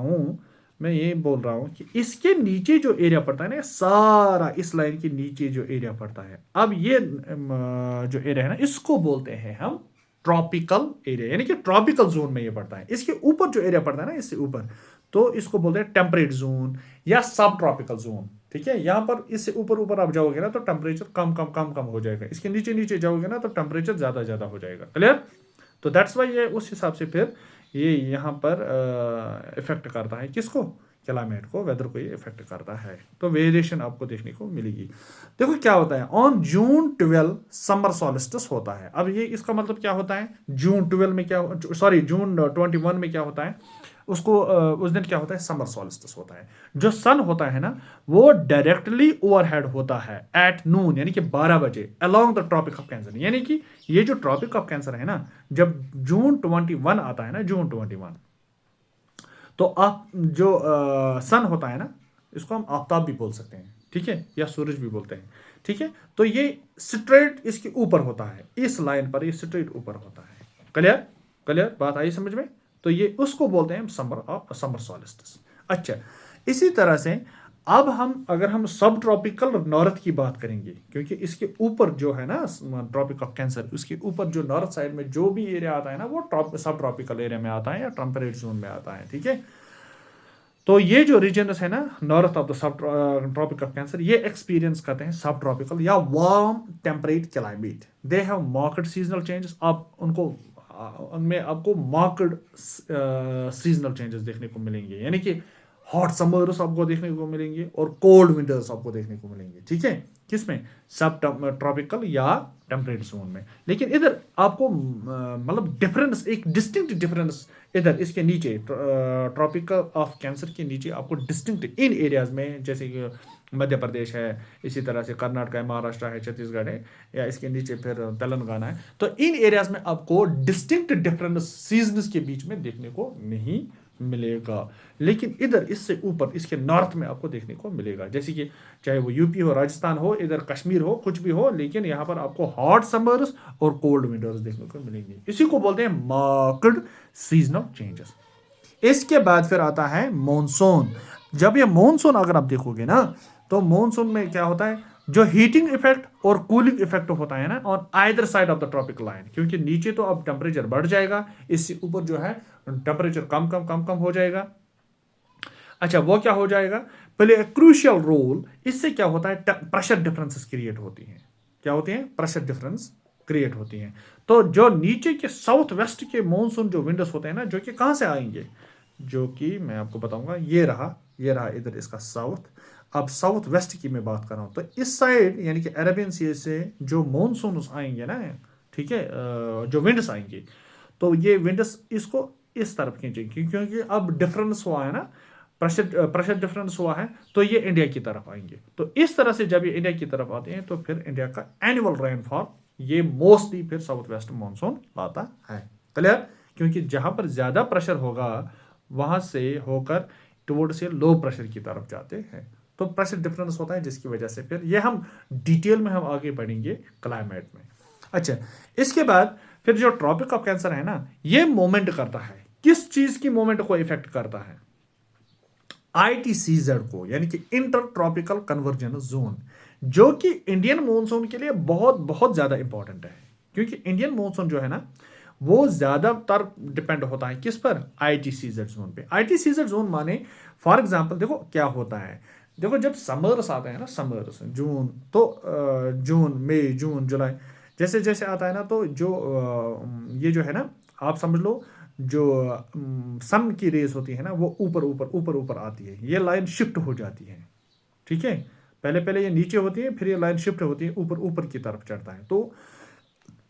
हूं कि इसके नीचे जो एरिया पड़ता है ना, सारा इस लाइन के नीचे जो एरिया पड़ता है, अब ये जो एरिया है ना, इसको बोलते हैं हम ट्रॉपिकल एरिया, यानी कि ट्रॉपिकल जोन में ये पड़ता है। इसके ऊपर जो एरिया पड़ता है ना, इससे ऊपर, तो इसको बोलते हैं टेम्परेट जोन या सब ट्रॉपिकल जोन। ठीक है, यहां पर इससे ऊपर आप जाओगे ना तो टेम्परेचर कम हो जाएगा, इसके नीचे जाओगे ना तो टेम्परेचर ज्यादा हो जाएगा। क्लियर? तो दैट्स वाई ये उस हिसाब से फिर ये यहाँ पर इफेक्ट करता है किसको, क्लाइमेट को, वेदर को ये इफेक्ट करता है। तो वेरिएशन आपको देखने को मिलेगी। देखो क्या होता है, ऑन जून 12 समर सॉलिस्टिस होता है। अब ये इसका मतलब क्या होता है, जून 12 में क्या, सॉरी जून 21 में क्या होता है, उसको उस दिन क्या होता है, समर सॉलिस्टिस होता है। जो सन होता है ना वो डायरेक्टली ओवरहेड होता है एट नून, यानी कि 12 बजे, along the Tropic of Cancer. यानी कि ये जो ट्रॉपिक ऑफ कैंसर है ना, जब जून 21 आता है ना, जून 21, तो आप जो सन होता है ना, इसको हम आफ्ताब भी बोल सकते हैं। ठीक है, या सूरज भी बोलते हैं। ठीक है, तो ये स्ट्रेट इसके ऊपर होता है, इस लाइन पर ये स्ट्रेट ऊपर होता है। क्लियर? बात आई समझ में? तो ये उसको बोलते हैं समर सॉलिस्टिस। अच्छा, इसी तरह से अब अगर हम सब ट्रॉपिकल नॉर्थ की बात करेंगे, क्योंकि इसके ऊपर जो है ना ट्रॉपिक ऑफ कैंसर, उसके ऊपर जो नॉर्थ साइड में जो भी एरिया आता है ना, वो सब ट्रॉपिकल एरिया में आता है या टेम्परेट जोन में आता है। ठीक है, तो ये जो रीजन है ना north of the sub tropic of Cancer, ये एक्सपीरियंस करते हैं सब ट्रॉपिकल या warm temperate climate. They have marked seasonal changes. आप उनमें आपको मार्केड सीजनल चेंजेस देखने को मिलेंगे, यानी कि हॉट समर्स आपको देखने को मिलेंगे और कोल्ड विंटर्स आपको देखने को मिलेंगे, ठीक है, किसमें, सब ट्रॉपिकल या टेम्परेट जोन में। लेकिन इधर आपको मतलब डिफरेंस, एक डिस्टिंक्ट डिफरेंस इधर इसके नीचे ट्रॉपिकल ऑफ कैंसर के नीचे आपको डिस्टिंक्ट इन एरियाज में, जैसे कि मध्य प्रदेश है, इसी तरह से कर्नाटक है, महाराष्ट्र है, छत्तीसगढ़ है, या इसके नीचे फिर तेलंगाना है, तो इन एरियाज में आपको डिस्टिंक्ट डिफरेंस सीजन्स के बीच में देखने को नहीं मिलेगा। लेकिन इधर इससे ऊपर इसके नॉर्थ में आपको देखने को मिलेगा, जैसे कि चाहे वो यूपी हो, राजस्थान हो, इधर कश्मीर हो, कुछ भी हो, लेकिन यहाँ पर आपको हॉट समर्स और कोल्ड विंटर्स देखने को मिलेंगे। इसी को बोलते हैं मार्क्ड सीजनल चेंजेस। इसके बाद फिर आता है मॉनसून। जब ये मॉनसून अगर आप देखोगे ना, तो मॉनसून में क्या होता है, जो हीटिंग इफेक्ट और कूलिंग इफेक्ट होता है ना on either side of the tropic line, क्योंकि नीचे तो अब टेम्परेचर बढ़ जाएगा, इससे ऊपर जो है टेम्परेचर कम कम कम कम हो जाएगा। अच्छा, वो क्या हो जाएगा, प्ले ए क्रूशियल रोल। इससे क्या होता है, प्रेशर डिफरेंसेस क्रिएट होती हैं। क्या होती हैं, प्रेशर डिफरेंस क्रिएट होती हैं। तो जो नीचे के साउथ वेस्ट के मॉनसून जो विंडोज होते हैं ना, जो कि कहाँ से आएंगे, जो कि मैं आपको बताऊंगा, ये रहा इधर इसका साउथ। अब साउथ वेस्ट की मैं बात कर रहा हूँ, तो इस साइड यानी कि अरेबियन सी से जो मॉनसून आएंगे ना, ठीक है, जो विंड्स आएंगे, तो ये विंड्स इसको इस तरफ खींचेंगे, क्योंकि अब डिफरेंस हुआ है ना, प्रेशर डिफरेंस हुआ है, तो ये इंडिया की तरफ आएंगे। तो इस तरह से जब ये इंडिया की तरफ आते हैं, तो फिर इंडिया का एनुअल रेनफॉल ये मोस्टली फिर साउथ वेस्ट मानसून लाता है। क्लियर, क्योंकि जहां पर ज्यादा प्रेशर होगा वहां से होकर टुवर्ड से लो प्रेशर की तरफ जाते हैं, तो प्रेशर डिफरेंस होता है, जिसकी वजह से फिर ये हम डिटेल में हम आगे बढ़ेंगे क्लाइमेट में। अच्छा, इसके बाद फिर जो ट्रॉपिक ऑफ कैंसर है ना, ये मोमेंट करता है, किस चीज की मोमेंट को इफेक्ट करता है, आईटीसीजेड को, यानी कि इंटर ट्रॉपिकल कन्वर्जेंस जोन, जो कि इंडियन मॉनसून के लिए बहुत बहुत ज्यादा इंपॉर्टेंट है। क्योंकि इंडियन मॉनसून जो है ना, वो ज्यादातर डिपेंड होता है किस पर, आईटीसीजेड जोन पे। आईटीसीजेड जोन माने, फॉर एग्जांपल देखो क्या होता है, देखो जब समर्स आते हैं ना, समर्स जून, तो जून, मई, जून, जुलाई, जैसे जैसे आता है ना, तो जो ये जो है ना, आप समझ लो, जो सन की रेस होती है ना, वो ऊपर ऊपर ऊपर ऊपर आती है, ये लाइन शिफ्ट हो जाती है, ठीक है, पहले पहले ये नीचे होती है, फिर ये लाइन शिफ्ट होती है, ऊपर ऊपर की तरफ चढ़ता है। तो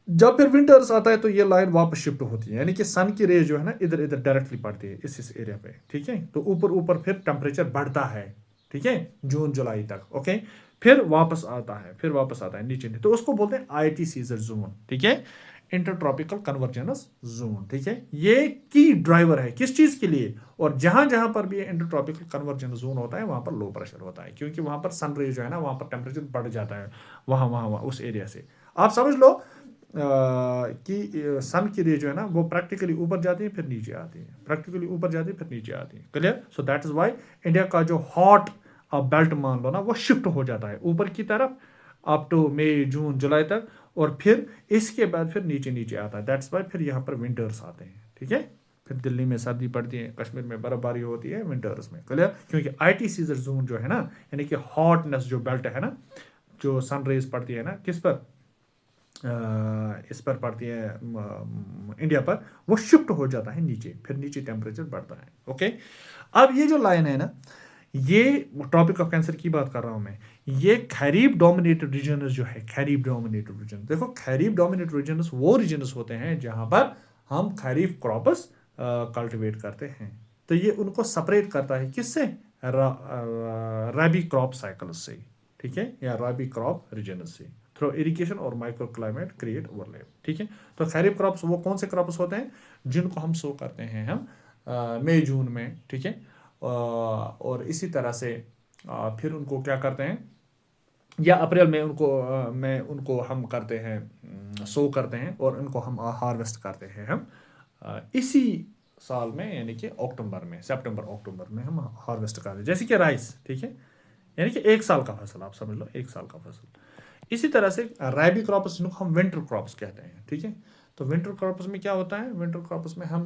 जब फिर विंटर्स आता है, तो ये लाइन वापस शिफ्ट होती है, यानी कि सन की रेज जो है ना, इधर इधर डायरेक्टली पड़ती है इस एरिया पे, ठीक है, तो ऊपर ऊपर फिर टेम्परेचर बढ़ता है, ठीक है, जून जुलाई तक, ओके, फिर वापस आता है, नीचे नहीं, तो उसको बोलते हैं आईटी सीजर जोन, ठीक है, इंटरट्रॉपिकल कन्वर्जेंस जोन, ठीक है, ये की ड्राइवर है किस चीज के लिए, और जहां जहां पर भी इंटरट्रॉपिकल कन्वर्जेंस जोन होता है, वहां पर लो प्रेशर होता है, क्योंकि वहां पर सन रेज जो है ना, वहां पर टेम्परेचर बढ़ जाता है, वहां उस एरिया से। आप समझ लो कि सन की रे जो है ना, वो प्रैक्टिकली ऊपर जाती है, फिर नीचे आती है, प्रैक्टिकली ऊपर जाती है, फिर नीचे आती है। Clear, so that is why India का जो हॉट बेल्ट मान लो ना, वो शिफ्ट हो जाता है ऊपर की तरफ अप टू मई, जून, जुलाई तक, और फिर इसके बाद फिर नीचे नीचे आता है। दैट्स व्हाई फिर यहाँ पर विंटर्स आते हैं, ठीक है, फिर दिल्ली में सर्दी पड़ती है, कश्मीर में बर्फबारी होती है विंटर्स में। क्लियर, क्योंकि आईटी सीजर जोन जो है ना, यानी कि हॉटनेस जो बेल्ट है ना, जो सन रेज पड़ती है ना, किस पर, इस पर पड़ती है इंडिया पर, वो शिफ्ट हो जाता है नीचे, फिर नीचे टेम्परेचर बढ़ता है, ओके। अब ये जो लाइन है ना, ये टॉपिक ऑफ कैंसर की बात कर रहा हूं मैं, ये खरीफ डोमिनेटेड रीजन जो है, खरीफ डोमिनेटेड रीजन, देखो खरीफ डोमिनेटेड रीजन वो रीजन होते हैं जहां पर हम खरीफ क्रॉप्स कल्टिवेट करते हैं, तो ये उनको सेपरेट करता है किससे, रबी क्रॉप साइकिल से, ठीक है, या रबी क्रॉप रीजन से, थ्रू इरिगेशन और माइक्रो क्लाइमेट क्रिएट ओवरलैप, ठीक है। तो खरीफ क्रॉप्स वो कौन से क्रॉप्स होते हैं, जिनको हम सो करते हैं हम मई जून में, ठीक है, और इसी तरह से फिर उनको क्या करते हैं, या अप्रैल में उनको हम करते हैं, सो करते हैं, और उनको हम हार्वेस्ट करते हैं हम इसी साल में, यानी कि अक्टूबर में, सितंबर अक्टूबर में हम हार्वेस्ट करते हैं, जैसे कि राइस, ठीक है, यानी कि एक साल का फसल, आप समझ लो एक साल का फसल। इसी तरह से रैबी क्रॉप्स जिनको हम विंटर क्रॉप्स कहते हैं, ठीक है, तो विंटर क्रॉप्स में क्या होता है, विंटर क्रॉप्स में हम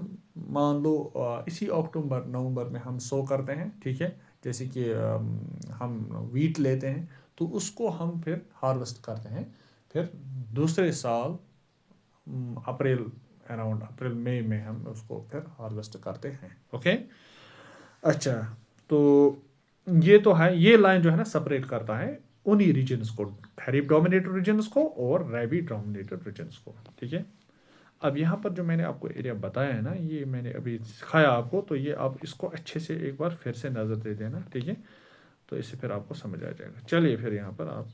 मान लो इसी अक्टूबर नवंबर में हम सो करते हैं, ठीक है, जैसे कि हम वीट लेते हैं, तो उसको हम फिर हार्वेस्ट करते हैं, फिर दूसरे साल अप्रैल, अराउंड अप्रैल मई में हम उसको फिर हार्वेस्ट करते हैं, ओके। अच्छा, तो ये तो है, ये लाइन जो है ना सेपरेट करता है उन्हीं रीजन्स को, खरीफ डोमिनेटेड रीजन्स को और रबी डोमिनेटेड रीजन्स को, ठीक है। अब यहाँ पर जो मैंने आपको एरिया बताया है ना, ये मैंने अभी सिखाया आपको, तो ये आप इसको अच्छे से एक बार फिर से नज़र दे देना, ठीक है। तो इससे फिर आपको समझ आ जाएगा। चलिए फिर यहाँ पर आप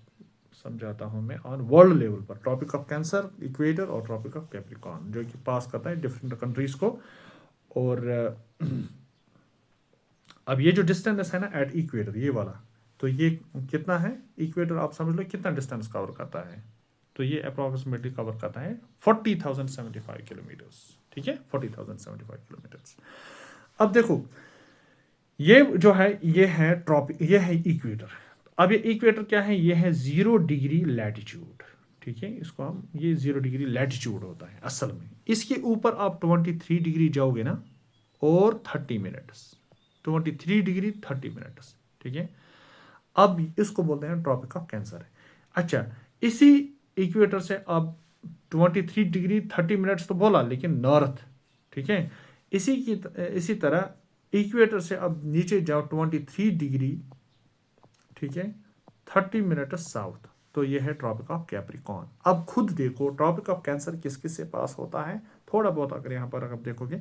समझाता हूँ मैं ऑन वर्ल्ड लेवल पर ट्रॉपिक ऑफ कैंसर, इक्वेटर और ट्रॉपिक ऑफ कैप्रिकॉर्न, जो कि पास करता है डिफरेंट कंट्रीज को। और अब ये जो डिस्टेंस है ना एट इक्वेटर, ये वाला, तो ये कितना है, इक्वेटर आप समझ लो कितना डिस्टेंस कवर करता है, तो ये अप्रॉक्सीमेटली कवर करता है 40,075 किलोमीटर्स, ठीक है, 40,075 किलोमीटर्स। अब देखो ये जो है ये है ट्रॉपिक, ये है इक्वेटर। अब ये इक्वेटर क्या है, ये है 0 डिग्री लैटिट्यूड, ठीक है, इसको हम, ये 0 डिग्री लैटिट्यूड होता है असल में। इसके ऊपर आप 23 डिग्री जाओगे ना और 30 मिनट्स, 23 डिग्री 30 मिनट्स, ठीक है। अब इसको बोलते हैं ट्रॉपिक ऑफ कैंसर है। अच्छा, इसी इक्वेटर से अब 23 डिग्री 30 मिनट्स तो बोला, लेकिन नॉर्थ, ठीक है, इसी तरह इक्वेटर से अब नीचे जाओ 23 डिग्री, ठीक है, 30 मिनट साउथ, तो ये है ट्रॉपिक ऑफ कैप्रिकॉर्न। अब खुद देखो ट्रॉपिक ऑफ कैंसर किस किस से पास होता है, थोड़ा बहुत अगर यहाँ पर अगर देखोगे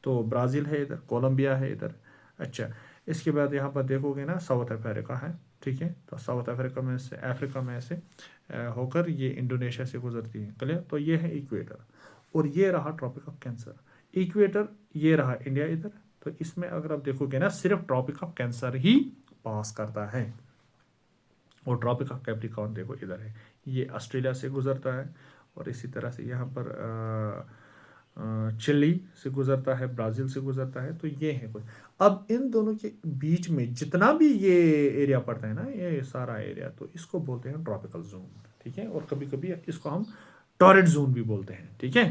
तो ब्राज़ील है इधर, कोलंबिया है इधर। अच्छा, इसके बाद यहाँ पर देखोगे ना साउथ अफ्रीका है, ठीक है, तो साउथ अफ्रीका में से, अफ्रीका में से होकर ये इंडोनेशिया से गुजरती है, क्लियर। तो ये है इक्वेटर और ये रहा ट्रॉपिक ऑफ कैंसर। इक्वेटर ये रहा इंडिया इधर, तो इसमें अगर आप देखोगे ना सिर्फ ट्रॉपिक ऑफ कैंसर ही पास करता है। और ट्रॉपिक ऑफ कैप्रिकॉर्न देखो इधर है, ये ऑस्ट्रेलिया से गुजरता है और इसी तरह से यहाँ पर चिली से गुजरता है, ब्राज़ील से गुजरता है, तो ये है कुछ। अब इन दोनों के बीच में जितना भी ये एरिया पड़ता है ना, ये सारा एरिया, तो इसको बोलते हैं ट्रॉपिकल जोन, ठीक है। और कभी कभी इसको हम टॉरेड जोन भी बोलते हैं, ठीक है,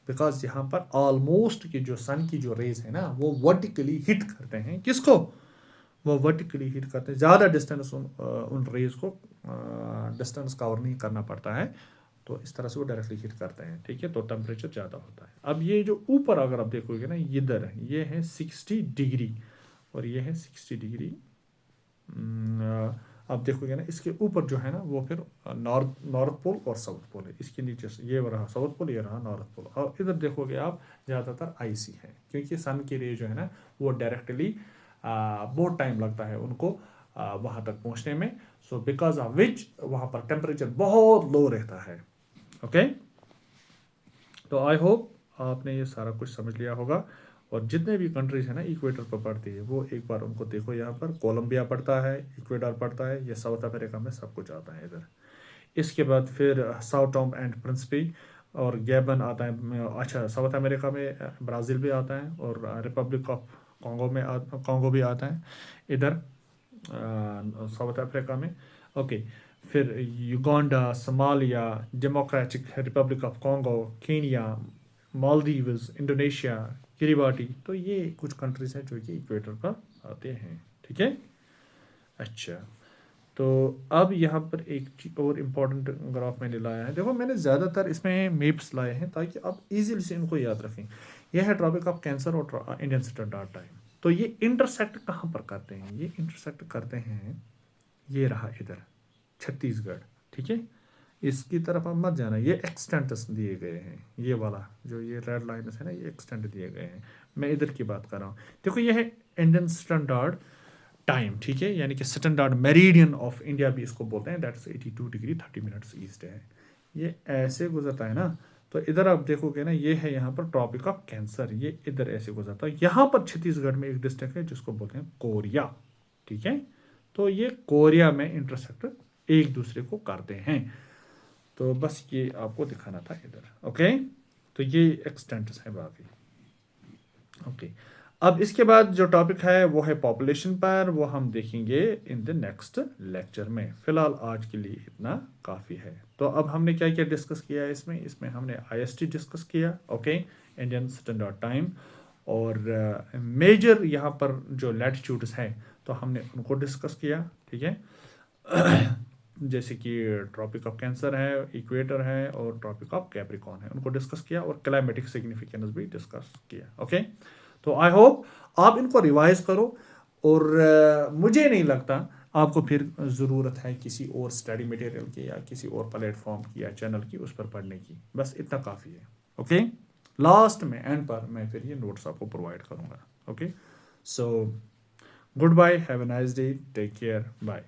बिकॉज यहाँ पर ऑलमोस्ट की जो सन की जो रेज है ना वो वर्टिकली हिट करते हैं, किसको, वो वर्टिकली हिट करते हैं, ज़्यादा डिस्टेंस उन रेज को डिस्टेंस कवर नहीं करना पड़ता है, तो इस तरह से वो डायरेक्टली हिट करते हैं, ठीक है, तो टेम्परेचर ज़्यादा होता है। अब ये जो ऊपर अगर आप देखोगे ना इधर है, ये है 60 डिग्री और ये है 60 डिग्री। आप देखोगे ना इसके ऊपर जो है ना वो फिर नॉर्थ पोल और साउथ पोल है, इसके नीचे से ये रहा साउथ पोल, ये रहा नॉर्थ पोल। और इधर देखोगे आप ज़्यादातर आईसी है, क्योंकि सन की रे जो है ना वो डायरेक्टली बहुत टाइम लगता है उनको वहाँ तक पहुँचने में, सो बिकॉज ऑफ विच वहाँ पर टेम्परेचर बहुत लो रहता है, ओके। तो आई होप आपने ये सारा कुछ समझ लिया होगा। और जितने भी कंट्रीज है ना इक्वेटर पर पड़ती है वो एक बार उनको देखो, यहाँ पर कोलंबिया पड़ता है, इक्वेडर पड़ता है, ये साउथ अमेरिका में सब कुछ आता है इधर। इसके बाद फिर साउथ टॉम एंड प्रिंसिपी और गैबन आता है। अच्छा, साउथ अमेरिका में ब्राज़ील भी आता है और रिपब्लिक ऑफ कॉन्गो भी आता है इधर साउथ अफ्रीका में, ओके। फिर Uganda, Somalia, democratic Republic of Congo, Kenya, Maldives, Indonesia, किरिबाटी, तो ये कुछ कंट्रीज हैं जो कि इक्वेटर पर आते हैं, ठीक है। अच्छा, तो अब यहाँ पर एक और इम्पॉर्टेंट ग्राफ मैंने लाया है, देखो मैंने ज़्यादातर इसमें मैप्स लाए हैं ताकि आप इजीली से इनको याद रखें। यह है ट्रॉपिक ऑफ कैंसर और इंडियन स्टैंडर्ड टाइम। तो ये इंटरसेक्ट कहाँ पर करते हैं, ये इंटरसेक्ट करते हैं, ये रहा इधर छत्तीसगढ़, ठीक है, इसकी तरफ आप मत जाना, ये एक्सटेंट्स दिए गए हैं, ये वाला जो ये रेड लाइन है ना ये एक्सटेंट दिए गए हैं, मैं इधर की बात कर रहा हूँ। देखो ये है इंडियन स्टैंडर्ड टाइम, ठीक है, यानी कि स्टैंडर्ड मेरिडियन ऑफ इंडिया भी इसको बोलते हैं, that is 82 degree 30 minutes east है, ये ऐसे गुजरता है ना। तो इधर आप देखोगे ना ये है यहाँ पर ट्रॉपिक ऑफ कैंसर, ये इधर ऐसे गुजरता है। यहाँ पर छत्तीसगढ़ में एक डिस्ट्रिक्ट है जिसको बोलते हैं कोरिया, ठीक है, तो ये कोरिया में इंटरसेक्ट एक दूसरे को करते हैं। तो बस ये आपको दिखाना था इधर, ओके। तो ये एक्सटेंट्स है बाकी, ओके। अब इसके बाद जो टॉपिक है वो है पॉपुलेशन पर, वो हम देखेंगे इन द नेक्स्ट लेक्चर में। फिलहाल आज के लिए इतना काफ़ी है। तो अब हमने क्या क्या डिस्कस किया है इसमें हमने IST डिस्कस किया, ओके, इंडियन स्टैंडर्ड टाइम, और मेजर यहाँ पर जो लैटिट्यूड्स हैं तो हमने उनको डिस्कस किया, ठीक है जैसे कि ट्रॉपिक ऑफ कैंसर है, इक्वेटर है और ट्रॉपिक ऑफ कैप्रिकॉर्न है, उनको डिस्कस किया, और क्लाइमेटिक सिग्निफिकेंस भी डिस्कस किया, ओके। तो आई होप आप इनको रिवाइज करो और मुझे नहीं लगता आपको फिर ज़रूरत है किसी और स्टडी मटेरियल की या किसी और प्लेटफॉर्म की या चैनल की उस पर पढ़ने की, बस इतना काफ़ी है। ओके, लास्ट में एंड पर मैं फिर ये नोट्स आपको प्रोवाइड करूँगा। Okay, so goodbye, have a nice day, take care, bye.